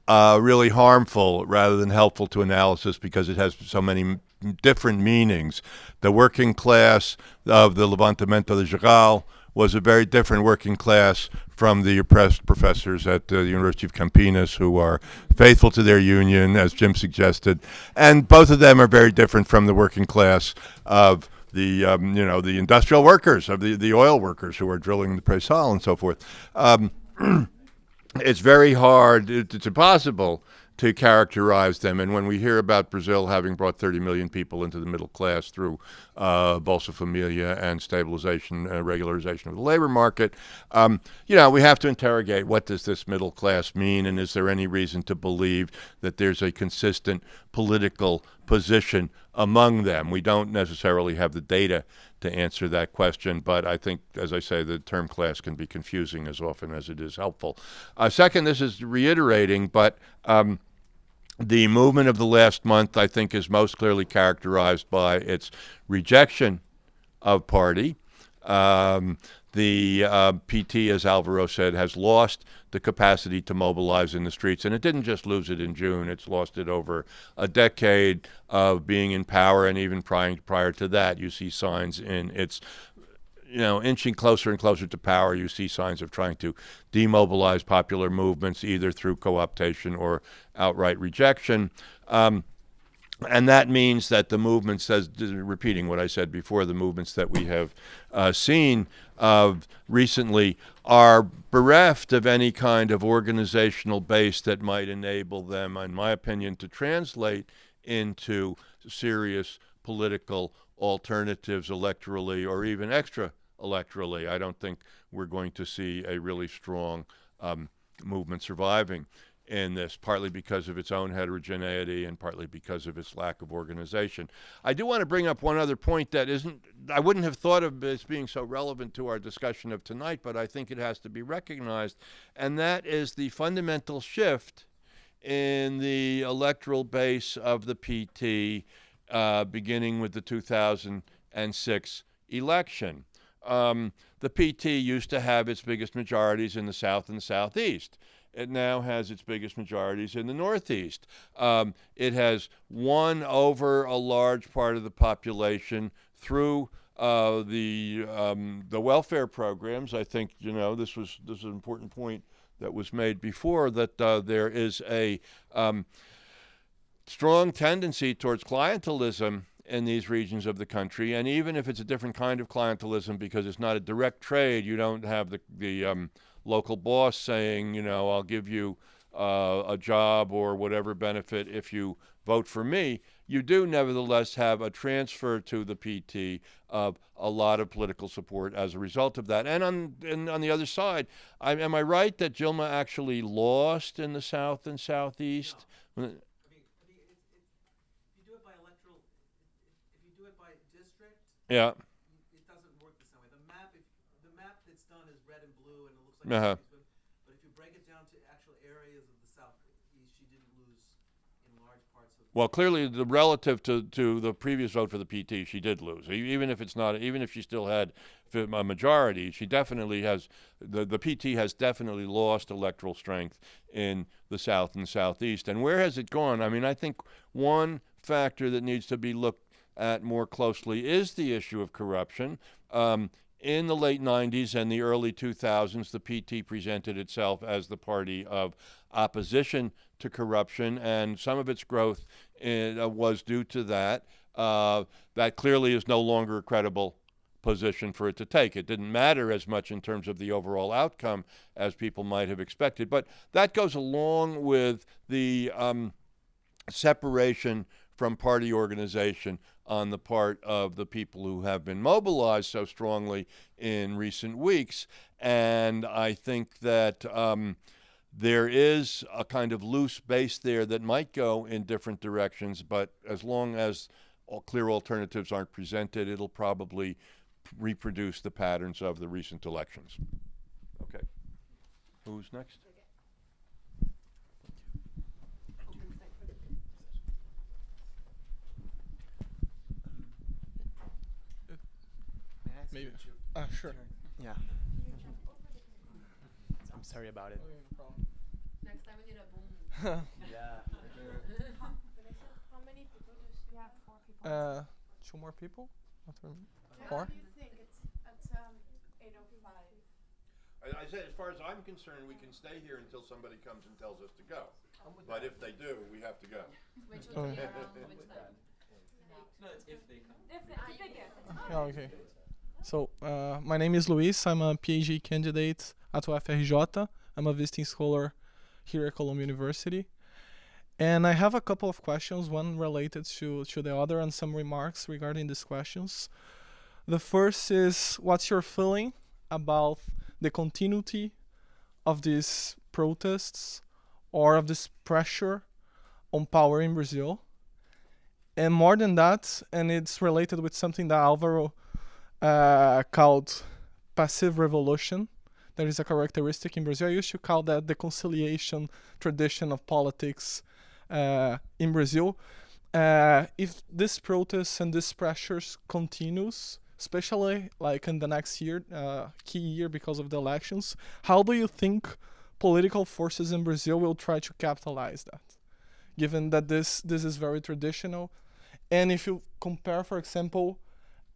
really harmful rather than helpful to analysis because it has so many different meanings. The working class of the Levantamento de Geral was a very different working class from the oppressed professors at the University of Campinas, who are faithful to their union, as Jim suggested. And both of them are very different from the working class of the industrial workers, of the oil workers who are drilling the pre-sal and so forth. It's very hard, it's impossible to characterize them. And when we hear about Brazil having brought 30 million people into the middle class through Bolsa Familia and stabilization, regularization of the labor market, we have to interrogate, what does this middle class mean, and is there any reason to believe that there's a consistent political position among them? We don't necessarily have the data to answer that question, but I think, as I say, the term class can be confusing as often as it is helpful. Second, this is reiterating, but the movement of the last month, I think, is most clearly characterized by its rejection of party. The PT, as Alvaro said, has lost the capacity to mobilize in the streets. And it didn't just lose it in June. It's lost it over a decade of being in power. And even prior to that, you see signs in its, inching closer and closer to power. You see signs of trying to demobilize popular movements, either through co-optation or outright rejection. And that means that the movements, repeating what I said before, the movements that we have seen recently are bereft of any kind of organizational base that might enable them, in my opinion, to translate into serious political alternatives electorally or even extra-electorally. I don't think we're going to see a really strong movement surviving in this, partly because of its own heterogeneity and partly because of its lack of organization. I do want to bring up one other point that I wouldn't have thought of as being so relevant to our discussion of tonight, but I think it has to be recognized, and that is the fundamental shift in the electoral base of the PT beginning with the 2006 election. The PT used to have its biggest majorities in the South and the Southeast. It now has its biggest majorities in the Northeast. It has won over a large part of the population through the welfare programs. I think this is an important point that was made before, that there is a strong tendency towards clientelism in these regions of the country, and even if it's a different kind of clientelism because it's not a direct trade, you don't have the local boss saying, I'll give you a job or whatever benefit if you vote for me. You do nevertheless have a transfer to the PT of a lot of political support as a result of that. And on the other side, am I right that Dilma actually lost in the South and Southeast? No. If you do it by electoral, if you do it by district, Yeah. It doesn't work the same way. The map that's done is red and blue, and it looks like. But if you break it down to actual areas of the Southeast, she didn't lose in large parts of. Well, clearly, the relative to the previous vote for the PT, she did lose. Even if she still had a majority, she definitely has. The PT has definitely lost electoral strength in the South and Southeast. And where has it gone? I mean, I think one factor that needs to be looked at more closely is the issue of corruption. In the late 90s and the early 2000s, the PT presented itself as the party of opposition to corruption, and some of its growth was due to that. That clearly is no longer a credible position for it to take. It didn't matter as much in terms of the overall outcome as people might have expected. But that goes along with the separation from party organization on the part of the people who have been mobilized so strongly in recent weeks. And I think that there is a kind of loose base there that might go in different directions, but as long as clear alternatives aren't presented, it'll probably reproduce the patterns of the recent elections. Okay. Who's next? Maybe. Sure. Yeah. I'm sorry about it. Next time we need a boom. Yeah. How many people do you have? 4 people. 2 more people? How 4? do you think it's 8:05? I said, as far as I'm concerned, we can stay here until somebody comes and tells us to go. But if they do, we have to go. Which would be around which time? No, it's if they come. If they get. Oh, okay. So, my name is Luis. I'm a PhD candidate at UFRJ. I'm a visiting scholar here at Columbia University. And I have a couple of questions, one related to the other, and some remarks regarding these questions. The first is, what's your feeling about the continuity of these protests or of this pressure on power in Brazil? And more than that, and it's related with something that Alvaro called passive revolution. That is a characteristic in Brazil. I used to call that the conciliation tradition of politics in Brazil. If this protests and these pressures continues, especially like in the next year, key year because of the elections, how do you think political forces in Brazil will try to capitalize that? Given that this is very traditional. And if you compare, for example,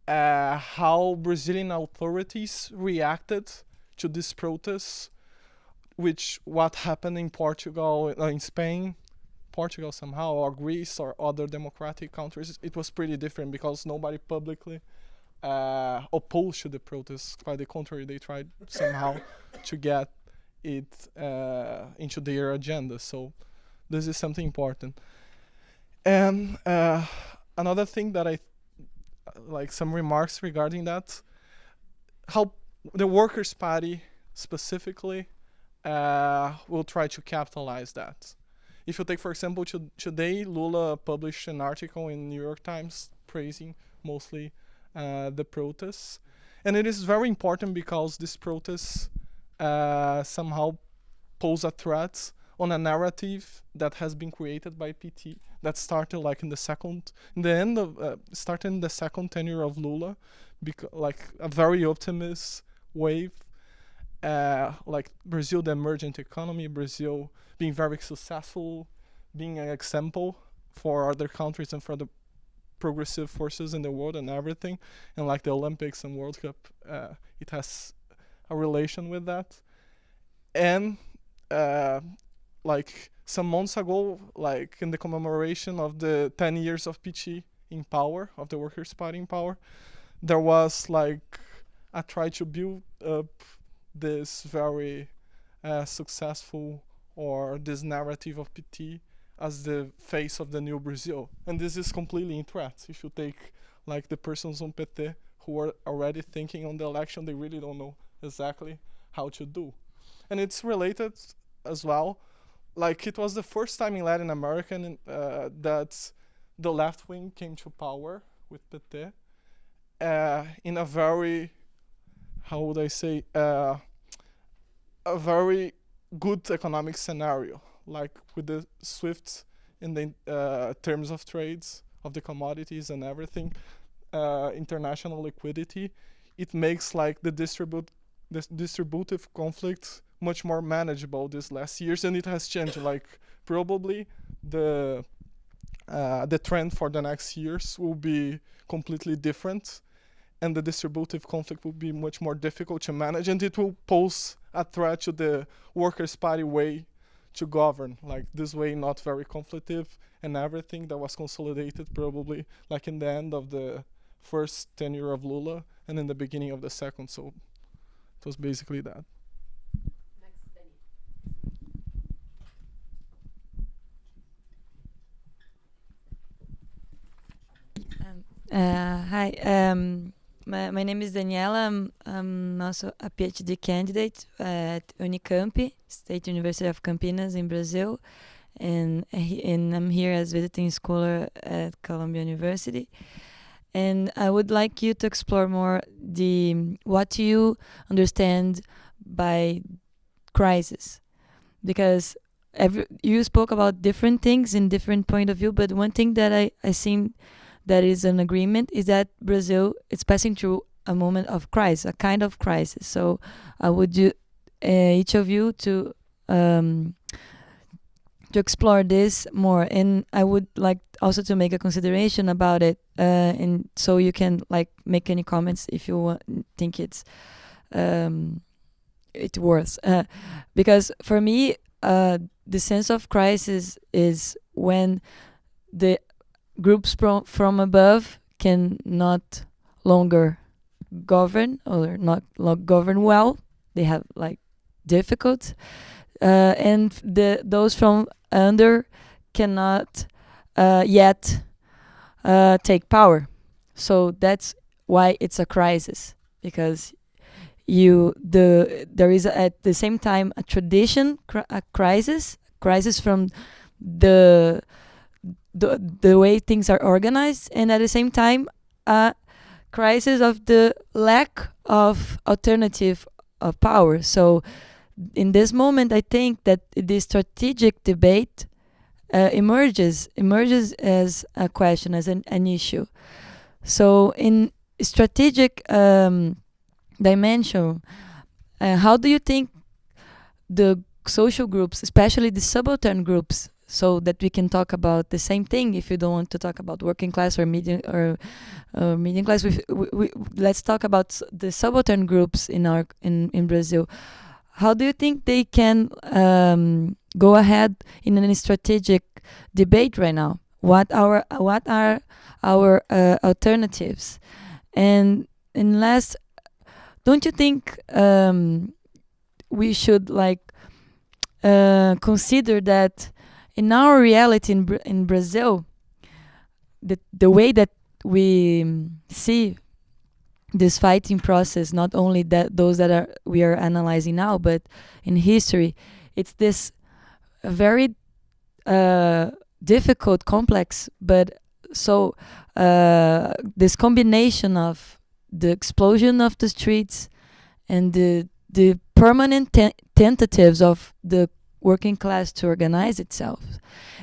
how Brazilian authorities reacted to these protests, what happened in Portugal, in Spain, Portugal somehow, or Greece, or other democratic countries, it was pretty different because nobody publicly opposed to the protests. Quite the contrary, they tried somehow to get it into their agenda. So this is something important. And another thing that like some remarks regarding that, how the Workers' Party specifically will try to capitalize that. If you take, for example, today Lula published an article in New York Times praising mostly the protests. And it is very important because these protests somehow pose a threat on a narrative that has been created by PT that started like in the second tenure of Lula, like a very optimist wave, like Brazil, the emergent economy, Brazil being very successful, being an example for other countries and for the progressive forces in the world and everything, and like the Olympics and World Cup, it has a relation with that. And like some months ago, like in the commemoration of the 10 years of PT in power, of the Workers' Party in power, there was like a try to build up this very successful, or this narrative of PT as the face of the new Brazil. And this is completely in threat. If you take like the persons on PT who are already thinking on the election, they really don't know exactly how to do. And it's related as well, like it was the first time in Latin America that the left wing came to power with PT in a very, how would I say, a very good economic scenario, like with the swift in the terms of trades of the commodities and everything, international liquidity. It makes like the distributive conflict much more manageable these last years, and it has changed. Like probably the trend for the next years will be completely different, and the distributive conflict will be much more difficult to manage, and it will pose a threat to the Workers' Party way to govern, like this way not very conflictive and everything that was consolidated probably like in the end of the first tenure of Lula and in the beginning of the second. So it was basically that. Hi, my name is Daniela. I'm also a PhD candidate at Unicamp, State University of Campinas in Brazil, and I'm here as visiting scholar at Columbia University. And I would like you to explore more what you understand by crisis, because you spoke about different things in different point of view, but one thing that I seen that is an agreement is that Brazil is passing through a moment of crisis, a kind of crisis. So I would each of you to explore this more, and I would like also to make a consideration about it, and so you can like make any comments if you think it's worth. Because for me, the sense of crisis is when the groups from above can not longer govern, or not govern well. They have like difficult, and those from under cannot yet take power. So that's why it's a crisis, because there is at the same time a tradition a crisis from the way things are organized, and at the same time a crisis of the lack of alternative of power. So in this moment, I think that the strategic debate emerges as a question, as an issue. So in strategic dimension, how do you think the social groups, especially the subaltern groups, so that we can talk about the same thing? If you don't want to talk about working class or medium class, let's talk about the subaltern groups in Brazil. How do you think they can go ahead in a strategic debate right now? What are our alternatives? And last, don't you think we should like consider that in our reality in Brazil, the way that we see this fighting process, not only those that we are analyzing now, but in history, it's this very difficult, complex, but so this combination of the explosion of the streets and the permanent tentatives of the working class to organize itself.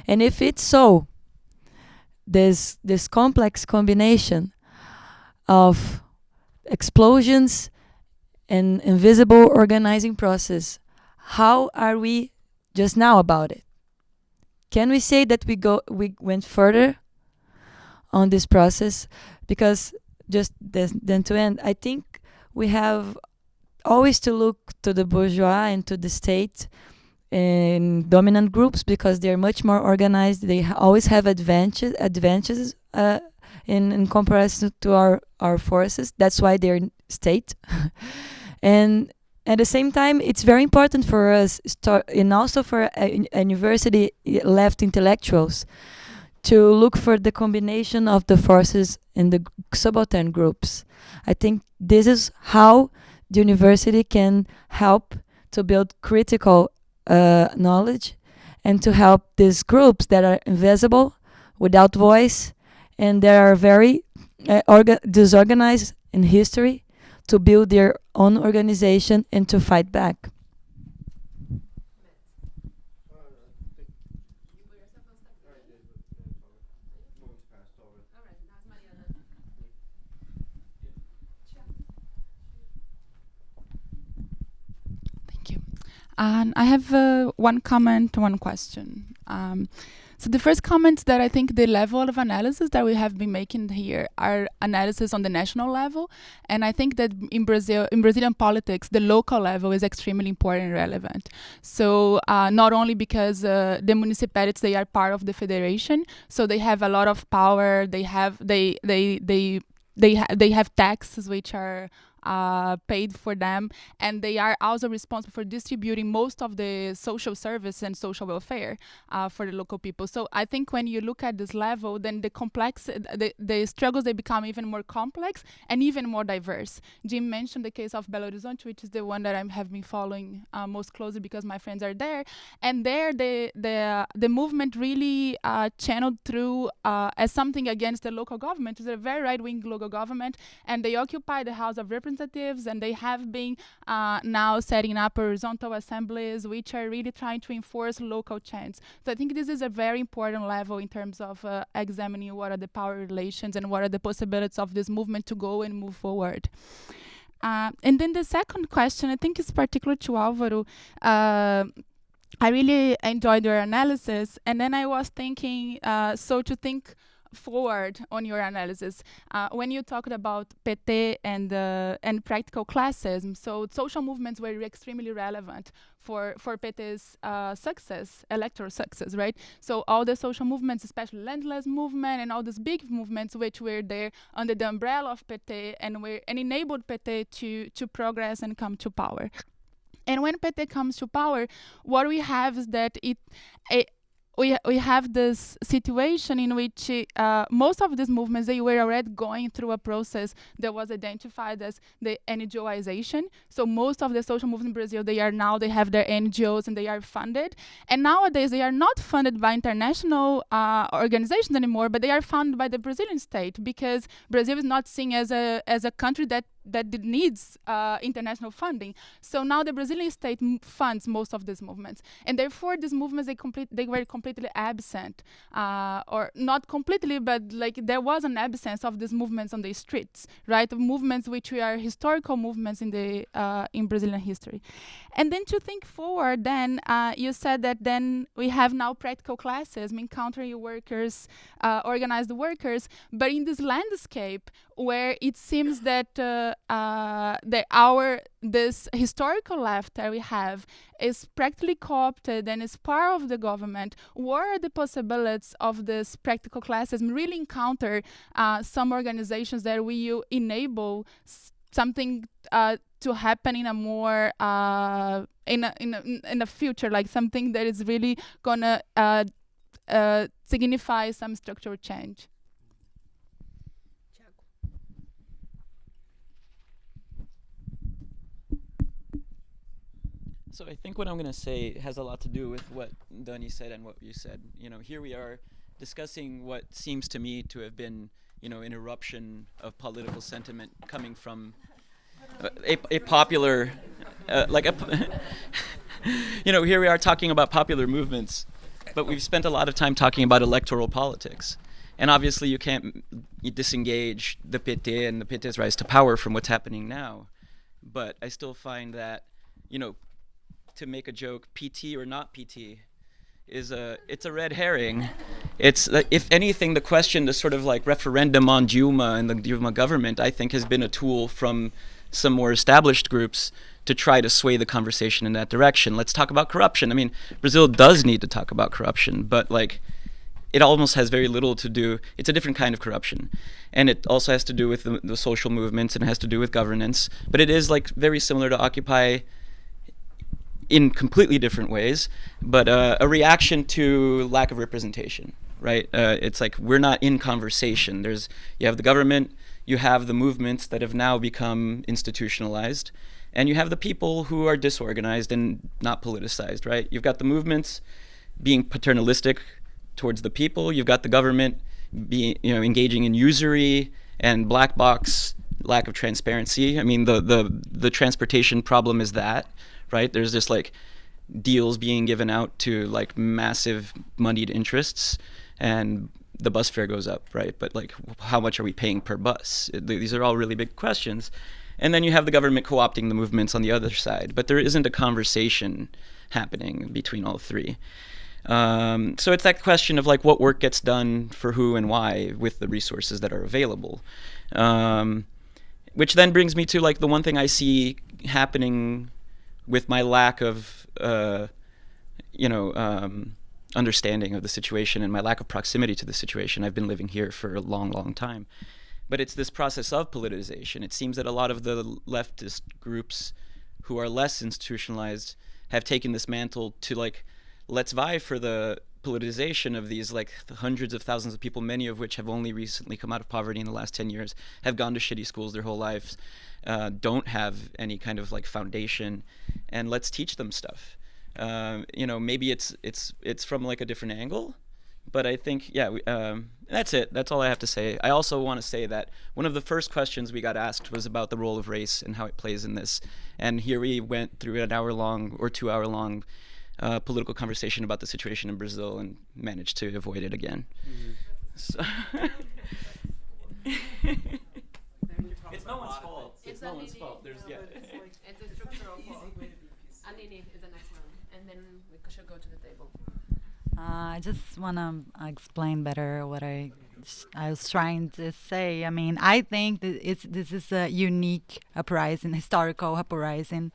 And if it's so, this complex combination of explosions and invisible organizing process, how are we just now about it? Can we say that we went further on this process, because just then to end, I think we have always to look to the bourgeois and to the state and dominant groups, because they're much more organized. They always have advantages in comparison to our forces. That's why they're state. And at the same time, it's very important for us, and also for university left intellectuals, to look for the combination of the forces in the subaltern groups. I think this is how the university can help to build critical knowledge, and to help these groups that are invisible, without voice, and that are very disorganized in history, to build their own organization and to fight back. Thank you. And I have one comment, one question. So the first comment that I think the level of analysis that we have been making here are analysis on the national level, and I think that in Brazilian politics, the local level is extremely important and relevant. So not only because the municipalities, they are part of the federation, so they have a lot of power. They have taxes which are paid for them, and they are also responsible for distributing most of the social service and social welfare for the local people. So I think when you look at this level, then the struggles, they become even more complex and even more diverse. Jim mentioned the case of Belo Horizonte, which is the one that I have been following most closely because my friends are there, and there the movement really channeled through as something against the local government. It's a very right-wing local government, and they occupy the House of Representatives, and they have been now setting up horizontal assemblies which are really trying to enforce local chants. So I think this is a very important level in terms of examining what are the power relations and what are the possibilities of this movement to go and move forward. And then the second question, I think is particular to Alvaro. I really enjoyed your analysis, and then I was thinking, so to think forward on your analysis, when you talked about PT and practical classism, so social movements were extremely relevant for PT's success, electoral success, right? So all the social movements, especially landless movement and all these big movements which were there under the umbrella of PT and enabled PT to progress and come to power. And when PT comes to power, what we have is that we have this situation in which most of these movements, they were already going through a process that was identified as the NGOization. So most of the social movements in Brazil, they have their NGOs and they are funded. And nowadays they are not funded by international organizations anymore, but they are funded by the Brazilian state, because Brazil is not seen as a country that needs international funding. So now the Brazilian state funds most of these movements, and therefore these movements they were completely absent, or not completely, but like there was an absence of these movements on the streets, right? Movements which are historical movements in Brazilian history. And then to think forward, then you said that then we have now practical classes, country workers, organized workers, but in this landscape where it seems that this historical left that we have is practically co-opted and is part of the government, what are the possibilities of this practical classism really encounter some organizations that will enable something to happen in a more in the future, like something that is really gonna signify some structural change? So I think what I'm going to say has a lot to do with what Dani said and what you said. You know, here we are discussing what seems to me to have been, you know, an eruption of political sentiment coming from a popular, you know, here we are talking about popular movements, but we've spent a lot of time talking about electoral politics. And obviously you can't disengage the PT and the PT's rise to power from what's happening now. But I still find that, you know, to make a joke, PT or not PT, is it's a red herring. It's if anything, the question, the sort of like referendum on Dilma and the Dilma government, I think has been a tool from some more established groups to try to sway the conversation in that direction. Let's talk about corruption. I mean, Brazil does need to talk about corruption, but like it almost has very little to do. It's a different kind of corruption, and it also has to do with the social movements and it has to do with governance. But it is like very similar to Occupy in completely different ways, but a reaction to lack of representation, right? It's like we're not in conversation. You have the government, you have the movements that have now become institutionalized, and you have the people who are disorganized and not politicized, right? You've got the movements being paternalistic towards the people. You've got the government being, engaging in usury and black box, lack of transparency. I mean, the transportation problem is that, right? There's just like deals being given out to like massive moneyed interests, and the bus fare goes up, right? But like, how much are we paying per bus? These are all really big questions. And then you have the government co-opting the movements on the other side, but there isn't a conversation happening between all three. So it's that question of like what work gets done for who and why with the resources that are available. Which then brings me to like the one thing I see happening with my lack of, understanding of the situation and my lack of proximity to the situation. I've been living here for a long, long time. But it's this process of politicization. It seems that a lot of the leftist groups who are less institutionalized have taken this mantle to like, let's vie for the politicization of these like hundreds of thousands of people, many of which have only recently come out of poverty in the last 10 years, have gone to shitty schools their whole lives, don't have any kind of like foundation, and let's teach them stuff. Maybe it's from like a different angle, but I think, that's it. That's all I have to say. I also want to say that one of the first questions we got asked was about the role of race and how it plays in this. And here we went through an hour-long or 2-hour-long political conversation about the situation in Brazil and managed to avoid it again. So it's no one's fault. It's no one's fault. It's a structural fault. Anini is the next one, and then we should go to the table. I just want to explain better what I was trying to say. I mean, I think that this is a unique uprising, historical uprising,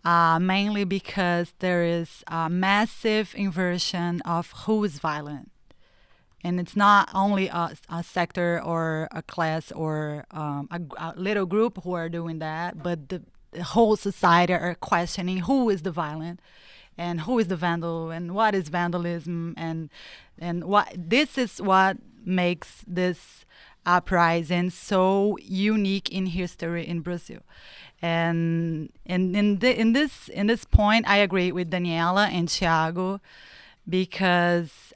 mainly because there is a massive inversion of who is violent. And it's not only a sector or a class or a little group who are doing that, but the whole society are questioning who is the violent and who is the vandal and what is vandalism, and what this is what makes this uprising so unique in history in Brazil. And in this point, I agree with Daniela and Thiago, because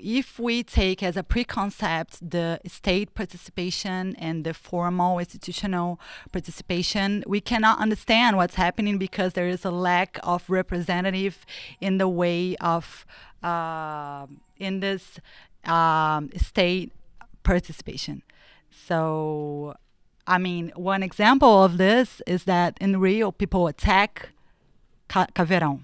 if we take as a preconcept the state participation and the formal institutional participation, we cannot understand what's happening because there is a lack of representative in the way of in this state participation. So, I mean, one example of this is that in Rio, people attack Caveirão,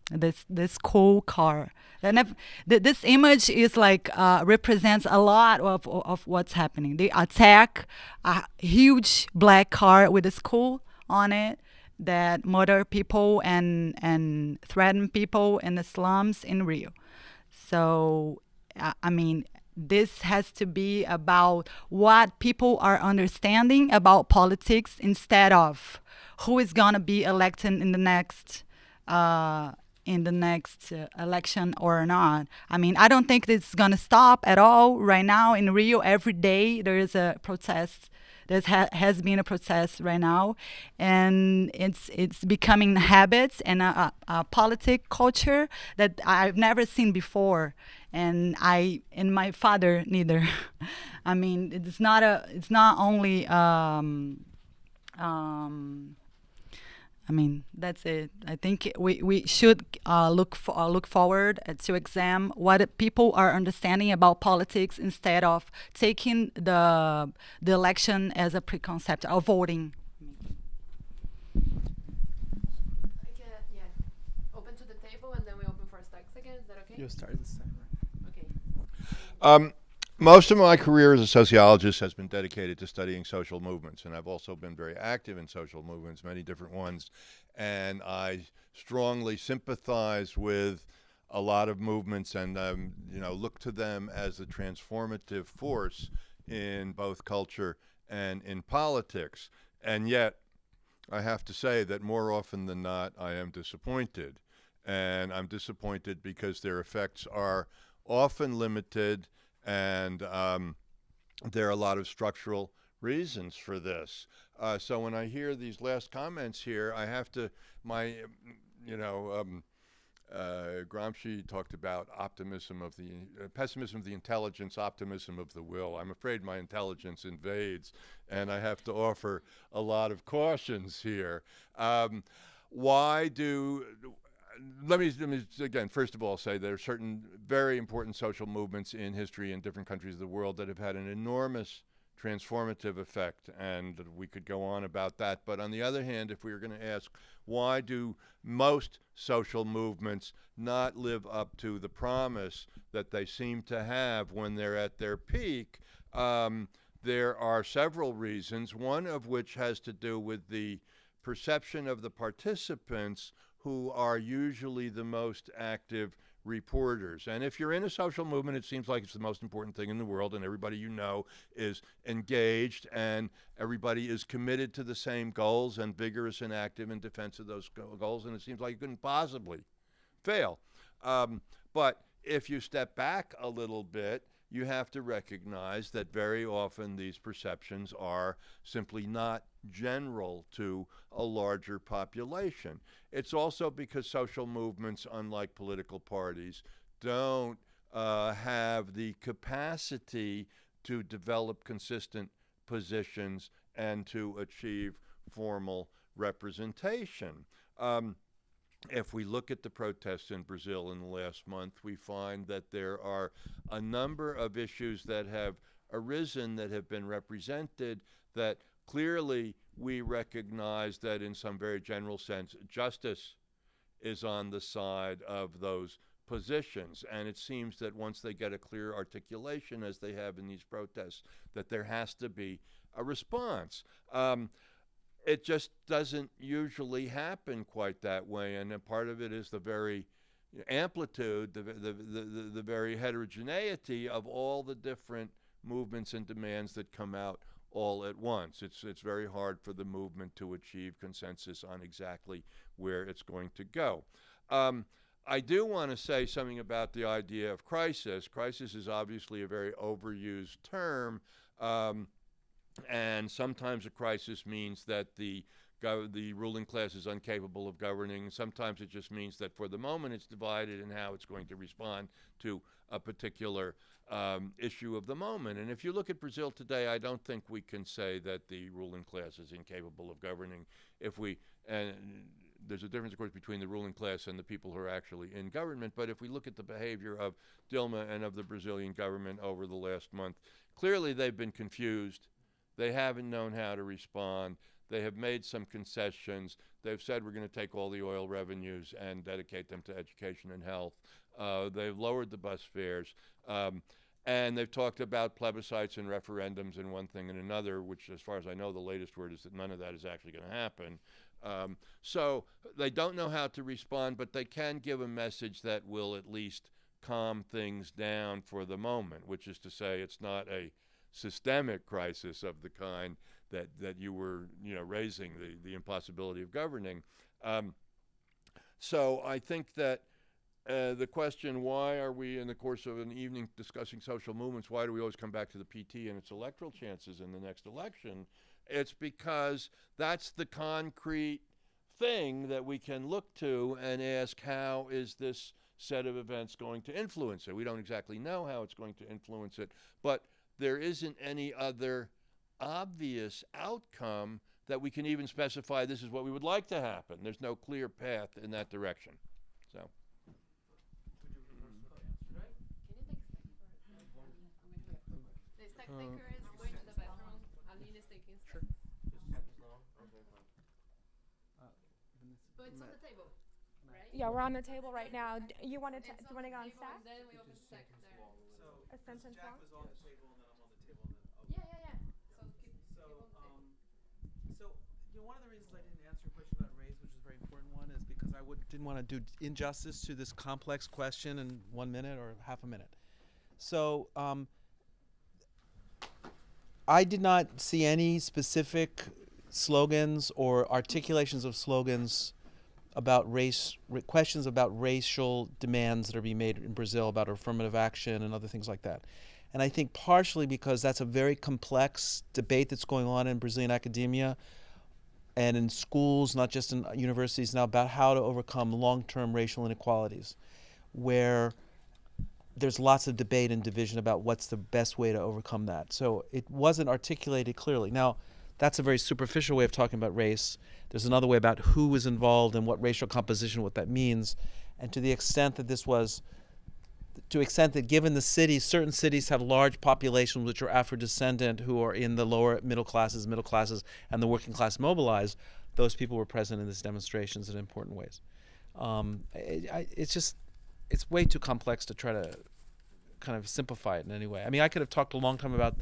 this cool car. And this image is like represents a lot of what's happening. They attack a huge black car with a skull on it that murder people and threaten people in the slums in Rio. So, I mean, this has to be about what people are understanding about politics instead of who is gonna be elected in the next election or not. I mean, I don't think this is going to stop at all. Right now in Rio, every day there is a protest. There has been a protest right now, and it's becoming habits and a politic culture that I've never seen before, and my father neither. I mean, it's not only. I mean, that's it. I think we should look forward to examine what people are understanding about politics instead of taking the election as a preconcept of voting. Open to the table and then we open for stacks again. Is that okay? You start this time. Most of my career as a sociologist has been dedicated to studying social movements, and I've also been very active in social movements, many different ones, and I strongly sympathize with a lot of movements and look to them as a transformative force in both culture and in politics. And yet, I have to say that more often than not, I am disappointed. And I'm disappointed because their effects are often limited, and there are a lot of structural reasons for this. So when I hear these last comments here, I have to, Gramsci talked about optimism of the, pessimism of the intelligence, optimism of the will. I'm afraid my intelligence invades, and I have to offer a lot of cautions here. Let me again, first of all, say there are certain very important social movements in history in different countries of the world that have had an enormous transformative effect, and we could go on about that. But on the other hand, if we were going to ask, why do most social movements not live up to the promise that they seem to have when they're at their peak? There are several reasons, one of which has to do with the perception of the participants, who are usually the most active reporters. And if you're in a social movement, it seems like it's the most important thing in the world, and everybody you know is engaged, and everybody is committed to the same goals and vigorous and active in defense of those goals, and it seems like you couldn't possibly fail. But if you step back a little bit, you have to recognize that very often these perceptions are simply not general to a larger population. It's also because social movements, unlike political parties, don't have the capacity to develop consistent positions and to achieve formal representation. If we look at the protests in Brazil in the last month, we find that there are a number of issues that have arisen, that have been represented, that clearly we recognize that in some very general sense, justice is on the side of those positions. And it seems that once they get a clear articulation, as they have in these protests, that there has to be a response. It just doesn't usually happen quite that way, and a part of it is the very amplitude, the very heterogeneity of all the different movements and demands that come out all at once. It's very hard for the movement to achieve consensus on exactly where it's going to go. I do want to say something about the idea of crisis. Crisis is obviously a very overused term. And sometimes a crisis means that the ruling class is incapable of governing. Sometimes it just means that for the moment it's divided in how it's going to respond to a particular issue of the moment. And if you look at Brazil today, I don't think we can say that the ruling class is incapable of governing. There's a difference, of course, between the ruling class and the people who are actually in government. But if we look at the behavior of Dilma and of the Brazilian government over the last month, clearly they've been confused. They haven't known how to respond. They have made some concessions. They've said we're going to take all the oil revenues and dedicate them to education and health. They've lowered the bus fares. And they've talked about plebiscites and referendums and one thing and another, which, as far as I know, the latest word is that none of that is actually going to happen. So they don't know how to respond, but they can give a message that will at least calm things down for the moment, which is to say it's not a systemic crisis of the kind that you were raising, the impossibility of governing. So I think that the question, why are we in the course of an evening discussing social movements, why do we always come back to the PT and its electoral chances in the next election? It's because that's the concrete thing that we can look to and ask, how is this set of events going to influence it? We don't exactly know how it's going to influence it, but there isn't any other obvious outcome that we can even specify this is what we would like to happen. There's no clear path in that direction. So. But it's on the table, right? Yeah, we're on the table right now. You want to go on stack? A sentence Jack long? was on the table and then I'm on the table and then Yeah. So one of the reasons I didn't answer your question about race, which is a very important one, is because I didn't want to do injustice to this complex question in 1 minute or half a minute. So I did not see any specific slogans or articulations of slogans about race, questions about racial demands that are being made in Brazil about affirmative action and other things like that. And I think partially because that's a very complex debate that's going on in Brazilian academia and in schools, not just in universities now, about how to overcome long-term racial inequalities, where there's lots of debate and division about what's the best way to overcome that. So it wasn't articulated clearly. Now, that's a very superficial way of talking about race. There's another way about who was involved and what racial composition, what that means. And to the extent that given the cities, certain cities have large populations which are Afro-descendant who are in the lower middle classes, and the working class mobilized, those people were present in these demonstrations in important ways. It's way too complex to try to kind of simplify it in any way. I mean, I could have talked a long time about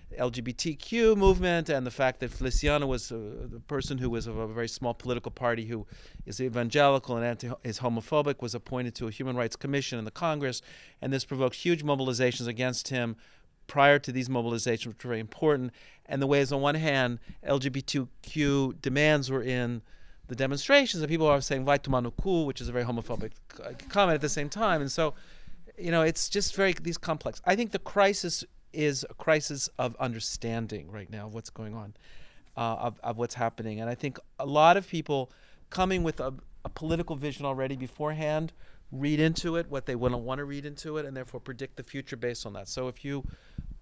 the LGBTQ movement and the fact that Feliciano was the person who was of a very small political party who is evangelical and is homophobic, was appointed to a human rights commission in the Congress, and this provoked huge mobilizations against him prior to these mobilizations, which were very important. And the ways, on one hand, LGBTQ demands were in the demonstrations, and people are saying "vai tomar no cu," which is a very homophobic comment at the same time. And so, it's just these complex. I think the crisis is a crisis of understanding right now of what's going on, of what's happening. And I think a lot of people coming with a political vision already beforehand read into it what they wouldn't want to read into it, and therefore predict the future based on that. So if you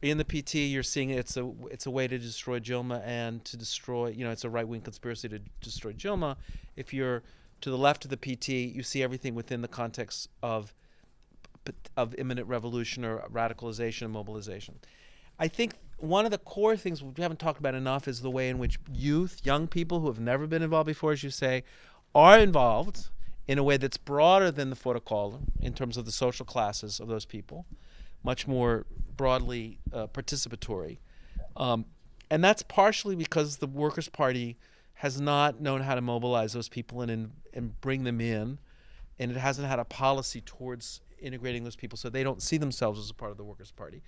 in the PT, you're seeing it's a way to destroy Dilma and to destroy, it's a right-wing conspiracy to destroy Dilma. If you're to the left of the PT, you see everything within the context of imminent revolution or radicalization and mobilization. I think one of the core things we haven't talked about enough is the way in which young people who have never been involved before, as you say, are involved in a way that's broader than the protocol in terms of the social classes of those people, much more broadly participatory. And that's partially because the Workers' Party has not known how to mobilize those people and bring them in, and it hasn't had a policy towards integrating those people, so they don't see themselves as a part of the Workers' Party.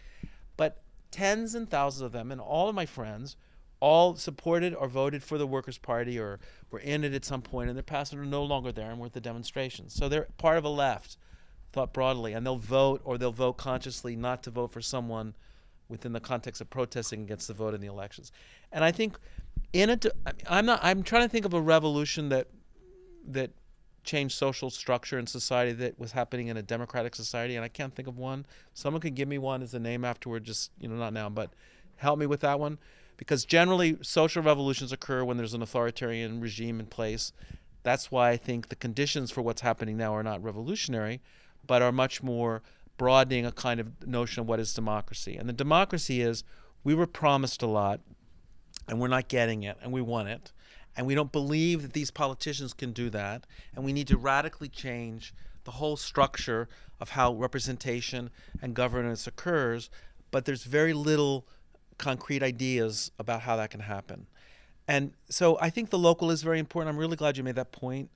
But tens and thousands of them, and all of my friends, all supported or voted for the Workers' Party or were in it at some point, and their pastors are no longer there and were at the demonstrations. So they're part of a left, thought broadly, and they'll vote, or they'll vote consciously not to vote for someone within the context of protesting against the vote in the elections. And I think I'm trying to think of a revolution that changed social structure in society that was happening in a democratic society, and I can't think of one. Someone could give me one as a name afterward, just not now, but help me with that one. Because generally social revolutions occur when there's an authoritarian regime in place. That's why I think the conditions for what's happening now are not revolutionary, but are much more broadening a kind of notion of what is democracy. And the democracy is, we were promised a lot, and we're not getting it, and we want it. And we don't believe that these politicians can do that. And we need to radically change the whole structure of how representation and governance occurs. But there's very little concrete ideas about how that can happen. And so I think the local is very important. I'm really glad you made that point.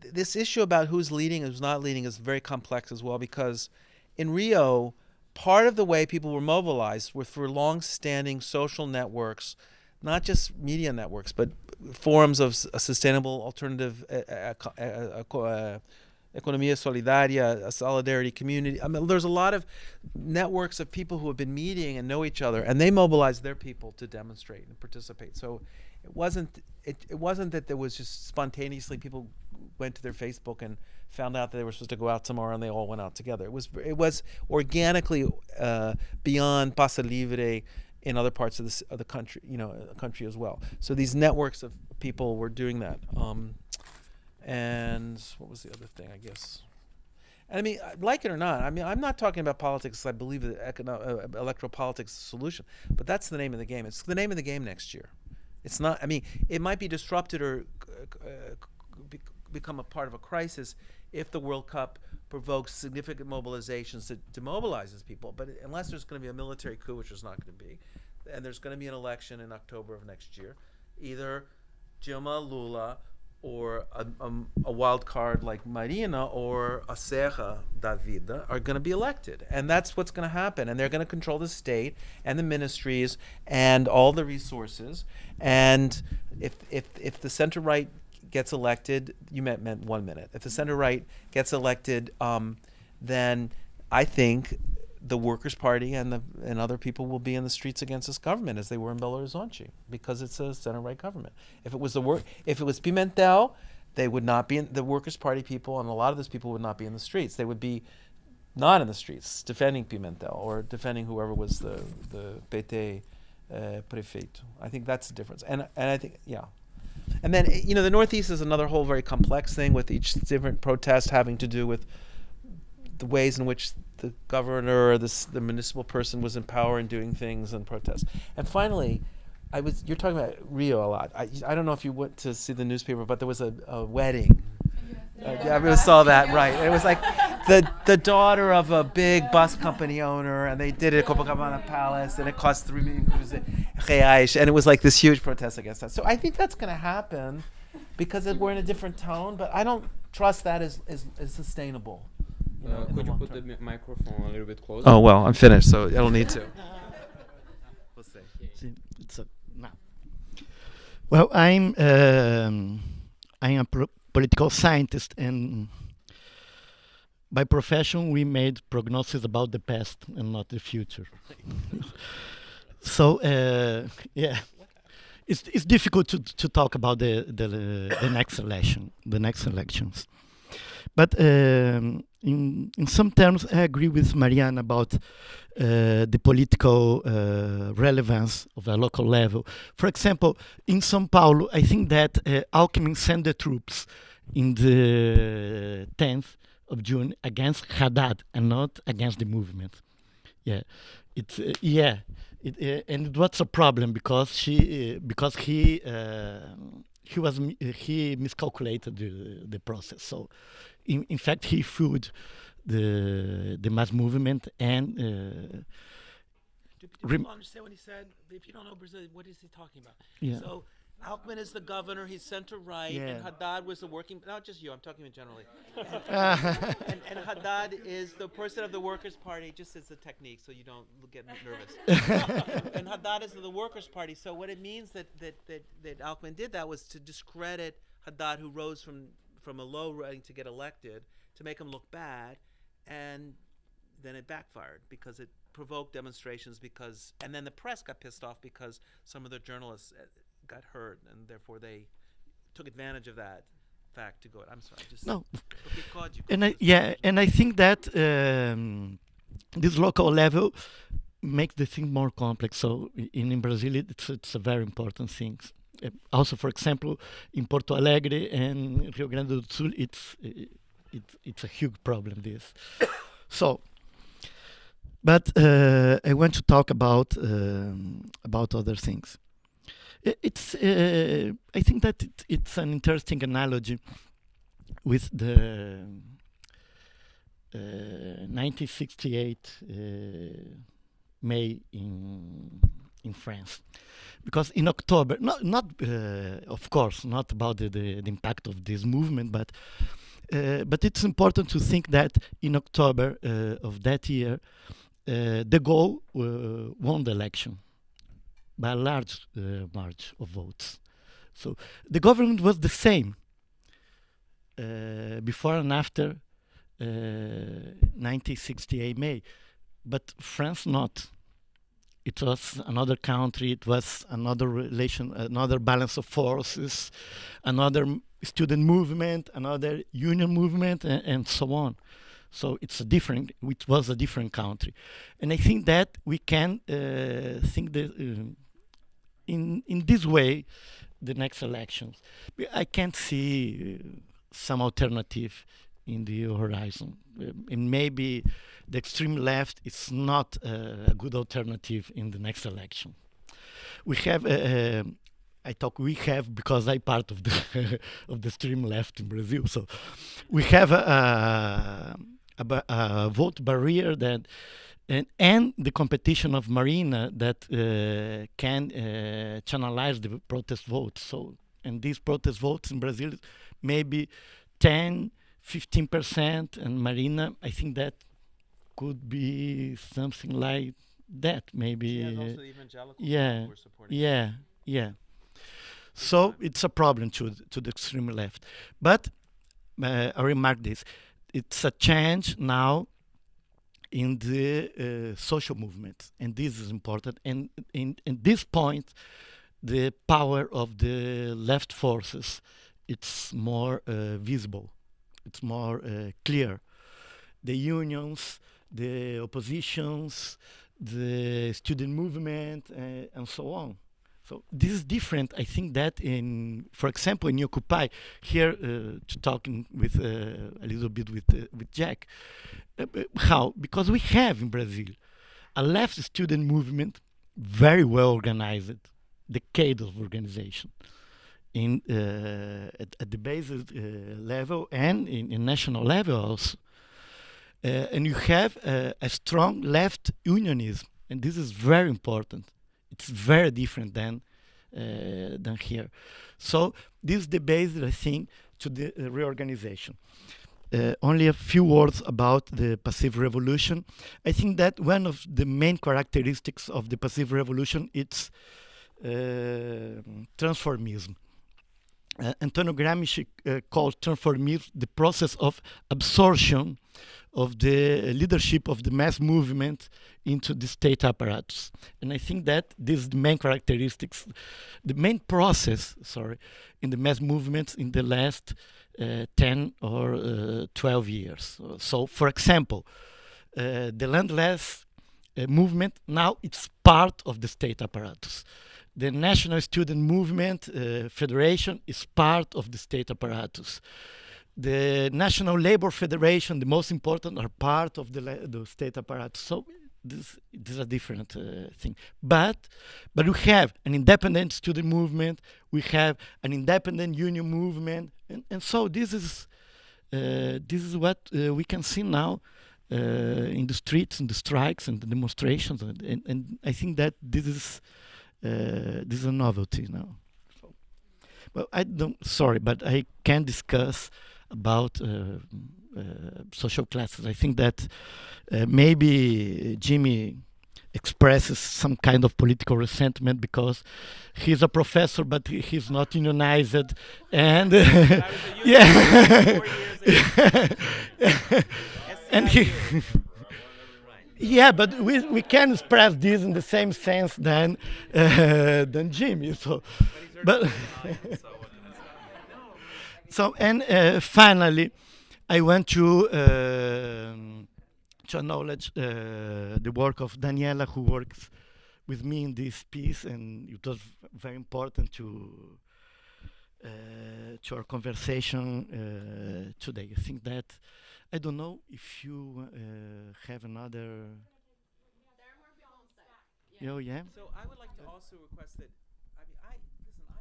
This issue about who's leading and who's not leading is very complex as well, because in Rio, part of the way people were mobilized were through long-standing social networks, not just media networks, but forums of a sustainable alternative economia solidaria, a solidarity community. I mean, there's a lot of networks of people who have been meeting and know each other, and they mobilized their people to demonstrate and participate. So it wasn't that there was just spontaneously people went to their Facebook and found out that they were supposed to go out tomorrow and they all went out together. It was organically beyond Passa Livre in other parts of the country, country as well. So these networks of people were doing that. And what was the other thing, I guess? And I mean, like it or not, I mean, I'm not talking about politics. I believe that electoral politics is the solution, but that's the name of the game. It's the name of the game next year. It's not. I mean, it might be disrupted or become a part of a crisis if the World Cup provokes significant mobilizations that demobilizes people. But unless there's going to be a military coup, which there's not going to be, and there's going to be an election in October of next year, either Dilma, Lula, or a wild card like Marina or a Serra da Vida are going to be elected. And that's what's going to happen. And they're going to control the state and the ministries and all the resources. And if the center-right gets elected, you meant 1 minute. If the center-right gets elected, then I think the Workers' Party and other people will be in the streets against this government, as they were in Belo Horizonte, because it's a center-right government. If it was Pimentel, they would not be the Workers' Party people, and a lot of those people would not be in the streets. They would be not in the streets defending Pimentel or defending whoever was the PT prefeito. I think that's the difference. And I think, yeah. And then, the Northeast is another whole very complex thing, with each different protest having to do with the ways in which the governor or the municipal person was in power and doing things and protests. And finally, you're talking about Rio a lot. I don't know if you went to see the newspaper, but there was a wedding. Everyone saw that, right? It was like the daughter of a big bus company owner, and they did it at Copacabana Palace, and it cost 3 million reais, and it was like this huge protest against that. So I think that's going to happen because we're in a different tone, but I don't trust that as sustainable. Could you put the microphone a little bit closer? Oh, well, I'm finished, so I don't need to. We'll see. Well, I'm a political scientist, and by profession, we made prognosis about the past and not the future. So, yeah, it's difficult to talk about the next election, the next elections. But in some terms, I agree with Mariana about the political relevance of a local level. For example, in São Paulo, I think that Alckmin sent the troops in the 10th of June against Haddad and not against the movement. Yeah, and it was a problem because he miscalculated the process. So, in fact, he fooled the mass movement and. Do people understand what he said? If you don't know Brazil, what is he talking about? Yeah. So Alckmin is the governor. He's center-right, and Haddad was the working. Not just you. I'm talking generally. And Haddad is the person of the Workers' Party. Just as a technique, so you don't get nervous. And Haddad is the Workers' Party. So what it means that Alckmin did that was to discredit Haddad, who rose from a low ranking to get elected, to make him look bad, and then it backfired because it provoked demonstrations. And then the press got pissed off because some of the journalists got hurt, and therefore they took advantage of that fact to go. I'm sorry. No. And I think that this local level makes the thing more complex. So in Brazil, it's a very important thing. Also, for example, in Porto Alegre and Rio Grande do Sul, it's a huge problem. This. So, but I want to talk about other things. I think that it's an interesting analogy with the 1968 May in France, because in October, not of course not about the impact of this movement, but it's important to think that in October of that year, De Gaulle won the election by a large margin of votes. So the government was the same before and after 1968 May, but France not. It was another country, it was another relation, another balance of forces, another student movement, another union movement, and so on. So it was a different country. And I think that we can think that in this way, the next elections. I can't see some alternative in the horizon. And maybe the extreme left is not a good alternative in the next election. We have I talk we have because I part of the of the extreme left in Brazil. So we have a vote barrier that and the competition of Marina that can channelize the protest votes. So and these protest votes in Brazil maybe 10-15%, and Marina, I think that could be something like that, maybe. She has also evangelicals yeah, who are supporting yeah, yeah. So it's a problem to the extreme left. But I remark this: it's a change now in the social movement, and this is important. And in this point, the power of the left forces, it's more visible, it's more clear. The unions, the oppositions, the student movement, and so on. So this is different. I think that for example, in Occupy, here to talking with a little bit with Jack, how? Because we have in Brazil a left student movement, very well organized, decades of organization, at the basic level and in national level also. And you have a strong left unionism, and this is very important. It's very different than here. So this is the basis, I think, to the reorganization. Only a few words about the passive revolution. I think that one of the main characteristics of the passive revolution is transformism. Antonio Gramsci called transformism the process of absorption of the leadership of the mass movement into the state apparatus. And I think that this is the main characteristics, the main process, in the mass movements in the last 10 or 12 years. So, for example, the landless movement, now it's part of the state apparatus. The National Student Movement Federation is part of the state apparatus. The National Labor Federation, the most important, are part of the state apparatus. So this is a different thing. But we have an independent student movement, we have an independent union movement, and so this is what we can see now in the streets, in the strikes, and the demonstrations, and I think that this is a novelty now. Well, but I can discuss about social classes. I think that maybe Jimmy expresses some kind of political resentment because he's a professor, but he's not unionized, and yeah, and he. Yeah, but we can express this in the same sense than Jimmy. So, but so and finally, I want to acknowledge the work of Daniela, who works with me in this piece, and it was very important to our conversation today. I think that. I don't know if you have another. There are more people on set. Oh, yeah. So I would like to also request that. I've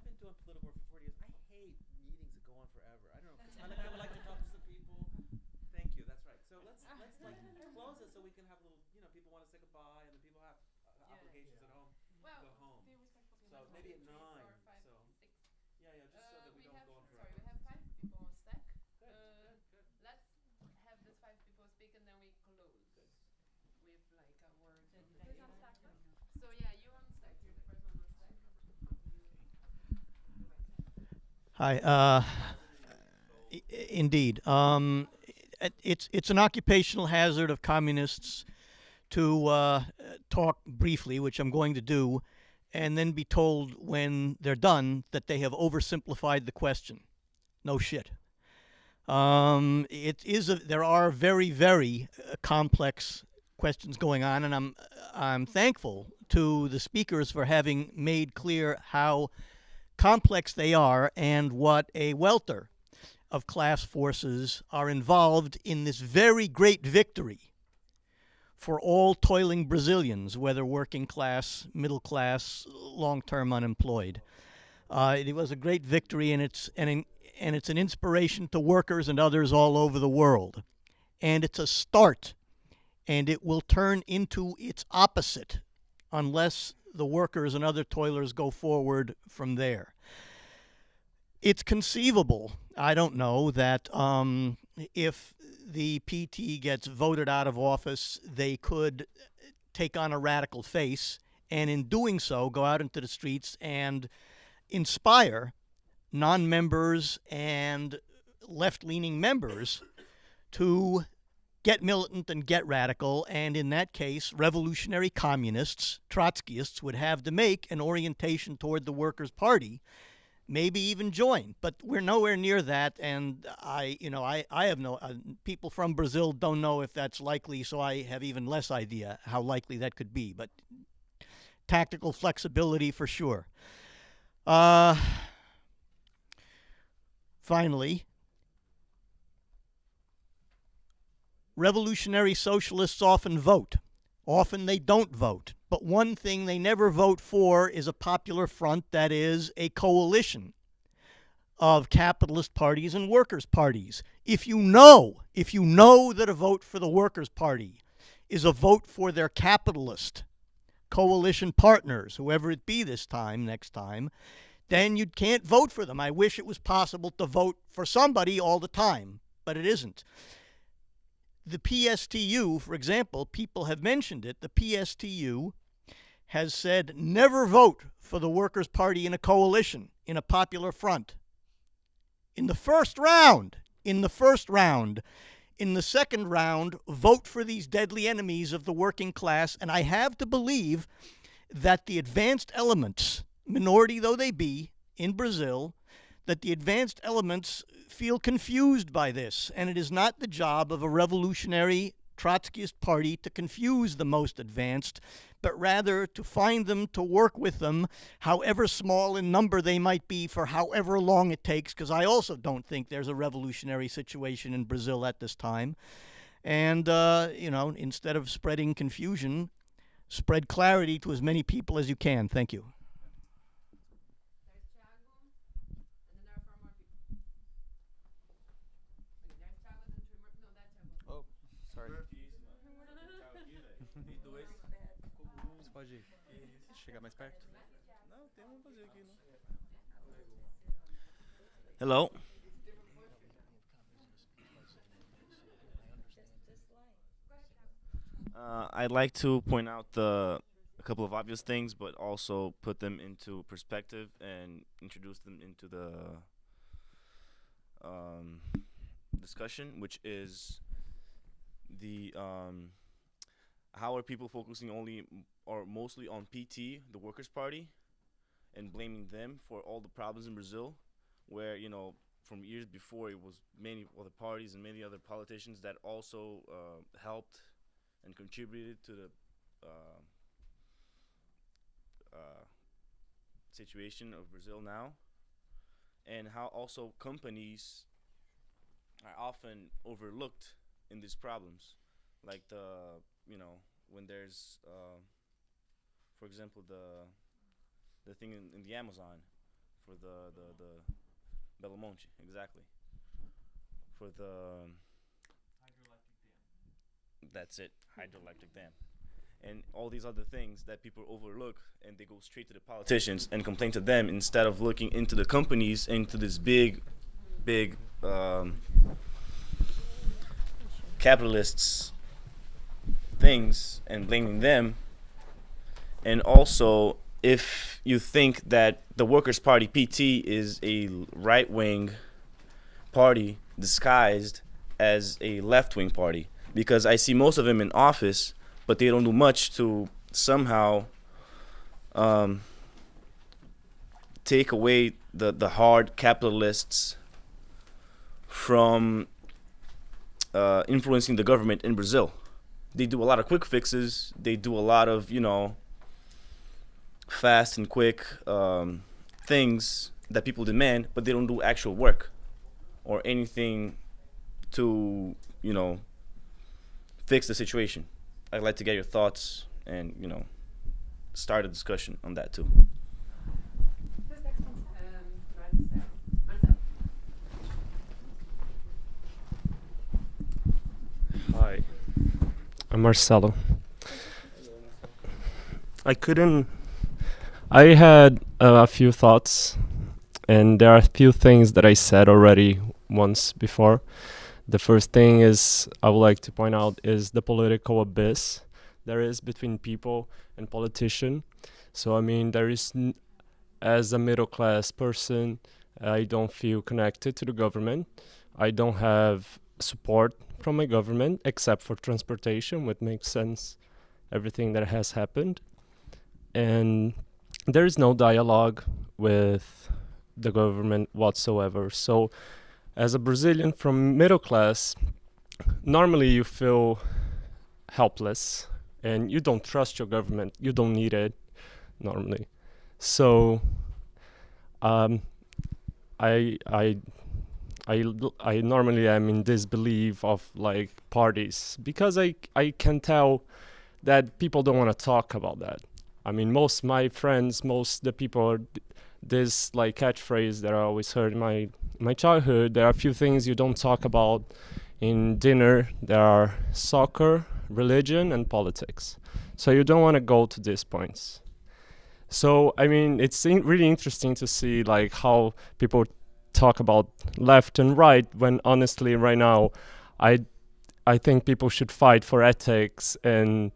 been doing political work for 40 years. I hate meetings that go on forever. I don't know. I would like to talk to some people. Thank you. That's right. So let's like close it so we can have a little. People want to say goodbye, and the people have obligations at home. Well, go home. So maybe at 9. So yeah, just so that we don't go on forever. Sorry, we have 5 people on stack. Let's have these 5 people speak and then we close with like a word. So yeah, you on stack. You're the first one on stack. Hi. Indeed. It's an occupational hazard of communists to talk briefly, which I'm going to do, and then be told when they're done that they have oversimplified the question. No shit. There are very, very complex questions going on, and I'm thankful to the speakers for having made clear how complex they are and what a welter of class forces are involved in this very great victory for all toiling Brazilians, whether working class, middle class, long-term unemployed. It was a great victory, and it's an inspiration to workers and others all over the world. And it's a start, and it will turn into its opposite unless the workers and other toilers go forward from there. It's conceivable, I don't know, that if the PT gets voted out of office, they could take on a radical face, and in doing so, go out into the streets and inspire non-members and left-leaning members to get militant and get radical, and in that case, revolutionary communists, Trotskyists, would have to make an orientation toward the Workers' Party, maybe even join. But we're nowhere near that, and I have no, people from Brazil don't know if that's likely, so I have even less idea how likely that could be, but tactical flexibility for sure. Finally, revolutionary socialists often vote. Often they don't vote. But one thing they never vote for is a popular front that is a coalition of capitalist parties and workers' parties. If you know that a vote for the Workers' Party is a vote for their capitalist coalition partners, whoever it be next time, then you can't vote for them. I wish it was possible to vote for somebody all the time, but it isn't. The PSTU, for example, people have mentioned it, the PSTU has said never vote for the Workers' Party in a coalition, in a popular front. In the first round. In the second round, vote for these deadly enemies of the working class, and I have to believe that the advanced elements, minority though they be, in Brazil, that the advanced elements feel confused by this, and it is not the job of a revolutionary Trotskyist party to confuse the most advanced, but rather to find them, to work with them, however small in number they might be, for however long it takes, because I also don't think there's a revolutionary situation in Brazil at this time. And, instead of spreading confusion, spread clarity to as many people as you can. Thank you. Pode chegar mais perto? Não, tem um fazer aqui, não. Hello. I'd like to point out a couple of obvious things, but also put them into perspective and introduce them into the discussion, which is the how are people focusing only or mostly on PT, the Workers' Party, and blaming them for all the problems in Brazil, where, from years before, it was many other parties and many other politicians that also helped and contributed to the situation of Brazil now, and how also companies are often overlooked in these problems, like when there's for example the thing in the Amazon for the Belo Monte, exactly, for the hydroelectric dam, and all these other things that people overlook, and they go straight to the politicians and complain to them instead of looking into the companies, into this big capitalists things and blaming them. And also, if you think that the Workers' Party PT is a right-wing party disguised as a left-wing party, because I see most of them in office, but they don't do much to somehow take away the hard capitalists from influencing the government in Brazil. They do a lot of quick fixes. They do a lot of, fast and quick things that people demand, but they don't do actual work or anything to, fix the situation. I'd like to get your thoughts and, start a discussion on that too. I'm Marcelo. I had a few thoughts, and there are a few things that I said already once before. The first thing is I would like to point out is the political abyss there is between people and politician. So I mean, as a middle class person, I don't feel connected to the government. I don't have support from my government except for transportation, which makes sense, everything that has happened. And there is no dialogue with the government whatsoever. So as a Brazilian from middle class, normally you feel helpless and you don't trust your government. You don't need it normally. So I normally am in disbelief of like parties because I can tell that people don't want to talk about that. I mean, most my friends, most the people, this like catchphrase that I always heard in my childhood. There are a few things you don't talk about in dinner. There are soccer, religion, and politics. So you don't want to go to these points. So I mean, it's really interesting to see like how people talk about left and right when honestly right now I think people should fight for ethics and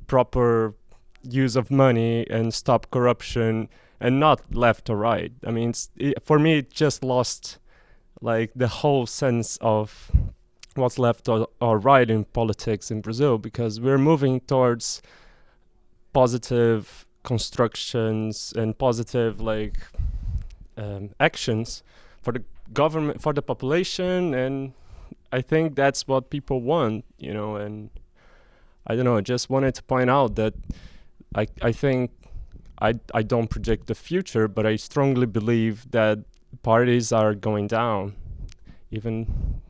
proper use of money and stop corruption and not left or right. I mean, for me it just lost like the whole sense of what's left or right in politics in Brazil, because we're moving towards positive constructions and positive like actions for the government, for the population, and I think that's what people want, you know. And I don't know, I just wanted to point out that I think I don't predict the future, but I strongly believe that parties are going down, even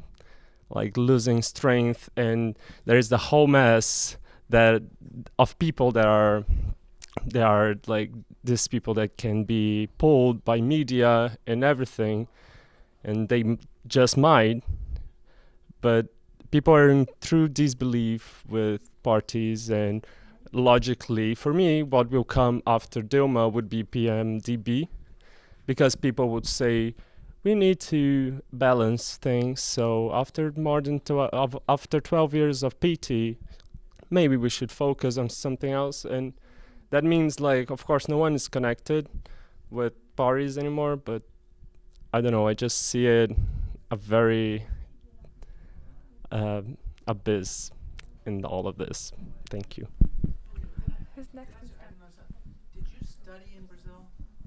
like losing strength, and there is the whole mess that of people that are like these people that can be pulled by media and everything, and they just might, but people are in true disbelief with parties. And logically, for me, what will come after Dilma would be PMDB, because people would say we need to balance things. So after after 12 years of PT, maybe we should focus on something else. And that means, like, of course, no one is connected with parties anymore, but I don't know, I just see it a very abyss in all of this. Thank you. Who's next? Did you study in Brazil?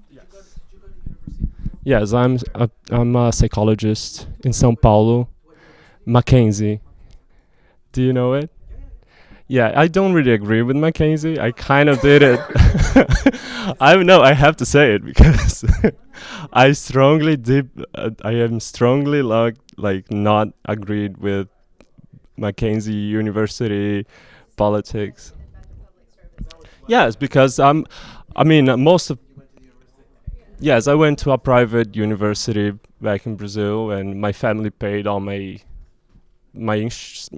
Yes. Did you go to university in Brazil? Yes, I'm a psychologist in São Paulo, Mackenzie. Do you know it? Yeah, I don't really agree with Mackenzie. I kind of did it. I have to say it because I am strongly like not agreed with Mackenzie University politics. Yes, because yes, I went to a private university back in Brazil, and my family paid all my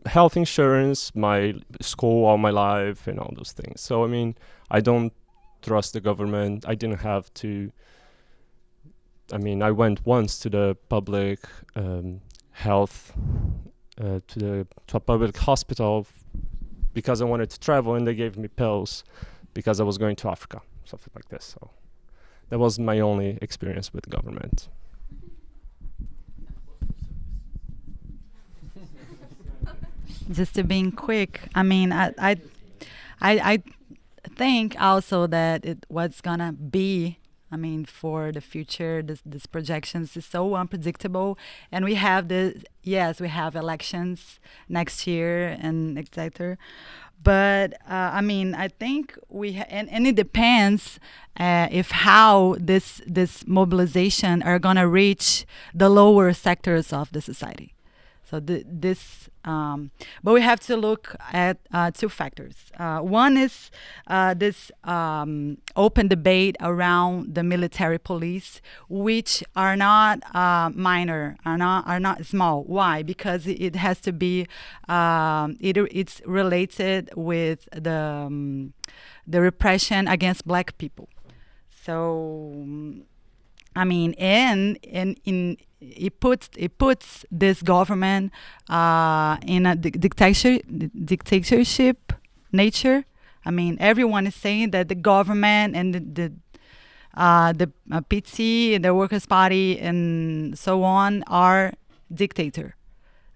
health insurance, my school all my life, and all those things. So I mean, I don't trust the government. I didn't have to. I mean, I went once to the public health, to a public hospital because I wanted to travel, and they gave me pills because I was going to Africa, something like this. So that was my only experience with government. Just to being quick, I mean, I think also that what's gonna be, I mean, for the future, this projections is so unpredictable, and we have we have elections next year and etc. But I mean, I think and it depends if how this mobilization are gonna reach the lower sectors of the society. So but we have to look at two factors. One is this open debate around the military police, which are not minor, are not small. Why? Because it has to be it's related with the repression against Black people. So I mean, and it puts this government in a dictatorship nature. I mean, everyone is saying that the government and the PT, the Workers' Party, and so on are dictator.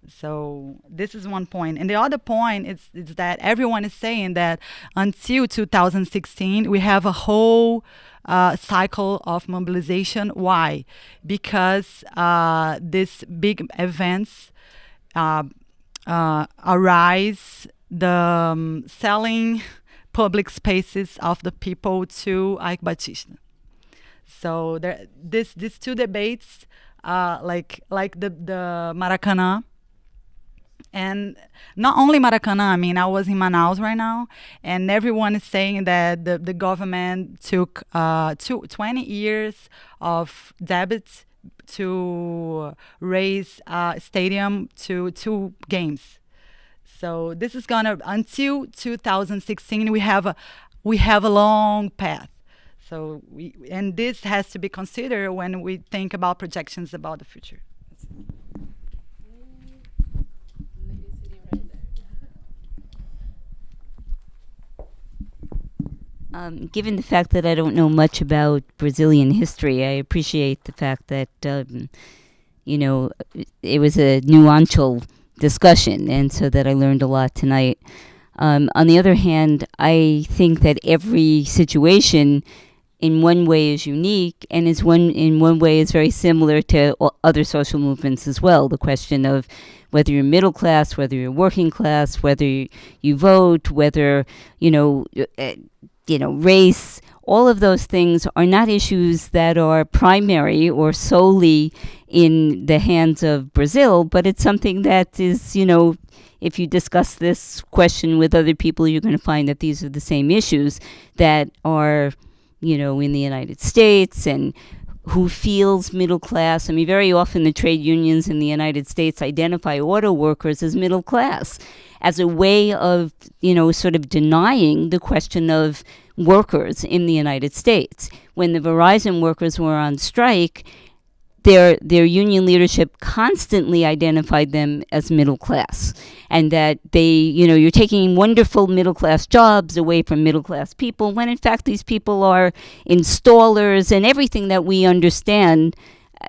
So this is one point. And the other point is that everyone is saying that until 2016, we have a whole cycle of mobilization. Why? Because these big events arise, the selling public spaces of the people to Ike Batista. So these two debates, like the Maracanã, and not only Maracanã, I mean, I was in Manaus right now, and everyone is saying that the government took 20 years of debts to raise a stadium to 2 games. So this is gonna, until 2016, we have a long path. So and this has to be considered when we think about projections about the future. Given the fact that I don't know much about Brazilian history, I appreciate the fact that, it was a nuancial discussion, and so that I learned a lot tonight. On the other hand, I think that every situation in one way is unique, and in one way is very similar to other social movements as well. The question of whether you're middle class, whether you're working class, whether you vote, whether, race, all of those things are not issues that are primary or solely in the hands of Brazil, but it's something that is, if you discuss this question with other people, you're going to find that these are the same issues that are, in the United States, and who feels middle class. I mean, very often the trade unions in the United States identify auto workers as middle class as a way of, sort of denying the question of workers in the United States. When the Verizon workers were on strike, their union leadership constantly identified them as middle class, and that they, you're taking wonderful middle class jobs away from middle class people, when in fact these people are installers and everything that we understand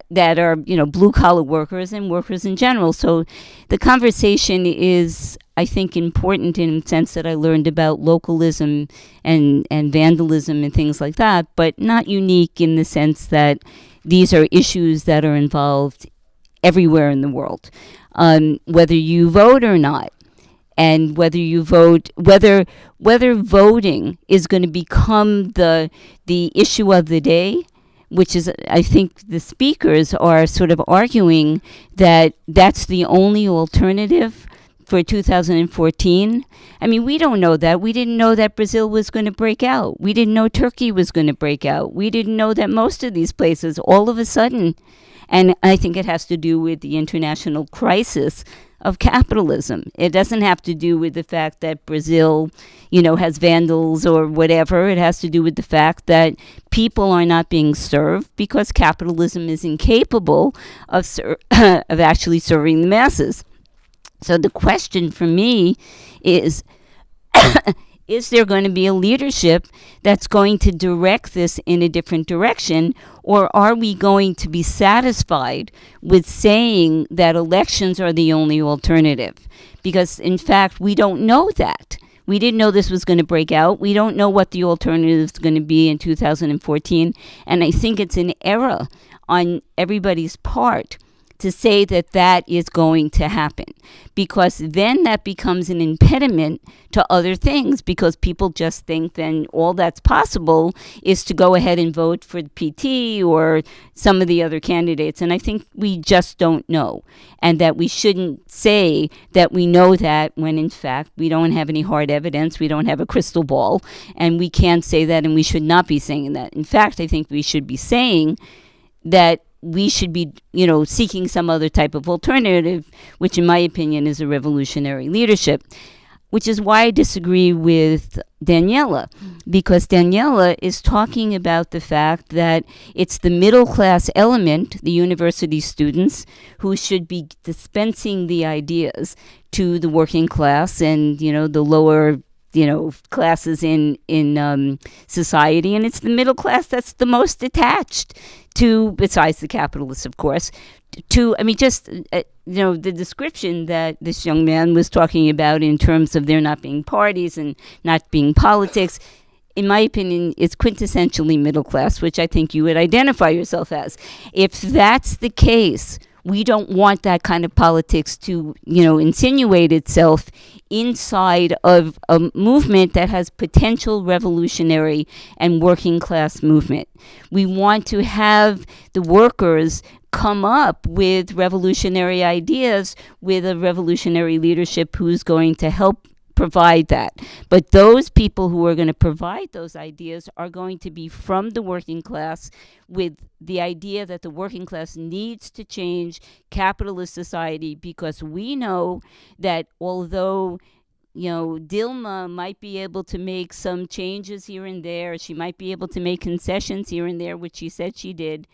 that are, blue collar workers and workers in general. So the conversation is, I think, important in the sense that I learned about localism and vandalism and things like that, but not unique in the sense that these are issues that are involved everywhere in the world. Whether you vote or not, and whether you vote, whether voting is going to become the issue of the day, which is, I think the speakers are sort of arguing that that's the only alternative for 2014. I mean, we don't know that. We didn't know that Brazil was going to break out. We didn't know Turkey was going to break out. We didn't know that most of these places all of a sudden, and I think it has to do with the international crisis of capitalism. It doesn't have to do with the fact that Brazil, has vandals or whatever. It has to do with the fact that people are not being served because capitalism is incapable of of actually serving the masses. So the question for me is, is there going to be a leadership that's going to direct this in a different direction, or are we going to be satisfied with saying that elections are the only alternative? Because, in fact, we don't know that. We didn't know this was going to break out. We don't know what the alternative is going to be in 2014. And I think it's an error on everybody's part to say that that is going to happen, because then that becomes an impediment to other things, because people just think then all that's possible is to go ahead and vote for the PT or some of the other candidates. And I think we just don't know, and that we shouldn't say that we know that when in fact we don't have any hard evidence, we don't have a crystal ball, and we can't say that, and we should not be saying that. In fact, I think we should be saying that we should be, seeking some other type of alternative, which in my opinion is a revolutionary leadership, which is why I disagree with Daniela, because Daniela is talking about the fact that it's the middle class element, the university students, who should be dispensing the ideas to the working class and, the lower classes in society, and it's the middle class that's the most attached to, besides the capitalists, of course, the description that this young man was talking about in terms of there not being parties and not being politics, in my opinion, is quintessentially middle class, which I think you would identify yourself as. If that's the case, we don't want that kind of politics to, insinuate itself inside of a movement that has potential revolutionary and working class movement. We want to have the workers come up with revolutionary ideas with a revolutionary leadership who's going to help provide that. But those people who are going to provide those ideas are going to be from the working class, with the idea that the working class needs to change capitalist society, because we know that although Dilma might be able to make some changes here and there, she might be able to make concessions here and there, which she said she did,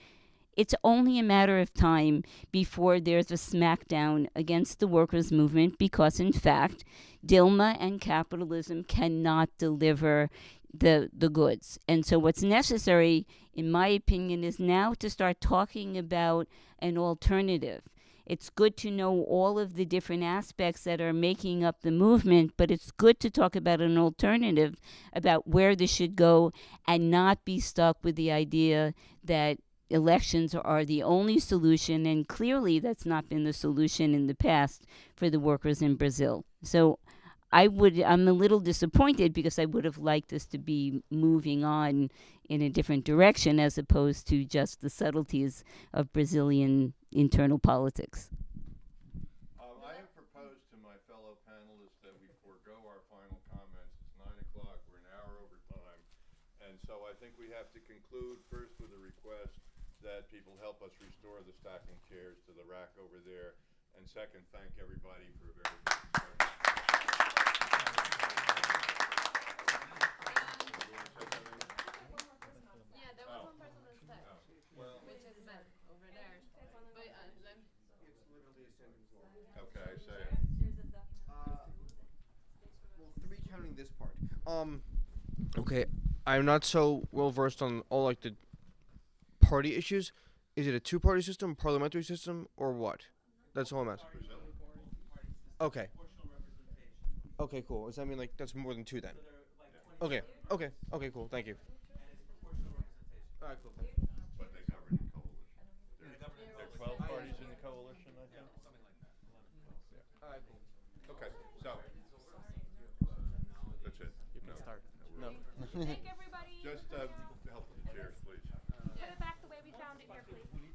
it's only a matter of time before there's a smackdown against the workers' movement, because, in fact, Dilma and capitalism cannot deliver the goods. And so what's necessary, in my opinion, is now to start talking about an alternative. It's good to know all of the different aspects that are making up the movement, but it's good to talk about an alternative, about where this should go, and not be stuck with the idea that elections are the only solution, and clearly that's not been the solution in the past for the workers in Brazil. So I'm a little disappointed, because I would have liked us to be moving on in a different direction, as opposed to just the subtleties of Brazilian internal politics. I have proposed to my fellow panelists that we forego our final comments. It's 9 o'clock, we're an hour over time, and so I think we have to conclude first with a request that people help us restore the stacking chairs to the rack over there, and second, thank everybody for a very good discussion. Okay, say it. Well, 3 counting this part. Okay, I'm not so well versed on all the party issues. Is it a 2-party system, parliamentary system, or what? That's all I'm asking. Okay. Okay, cool. Does that mean that's more than 2 then? Okay, cool. Thank you. All right, cool. But they govern in coalition. There are 12 parties in the coalition, I think. All right, cool. Okay, so that's it. You can start. No. Thank everybody. Just help with the chairs, please. Put it back the way we found it here, please.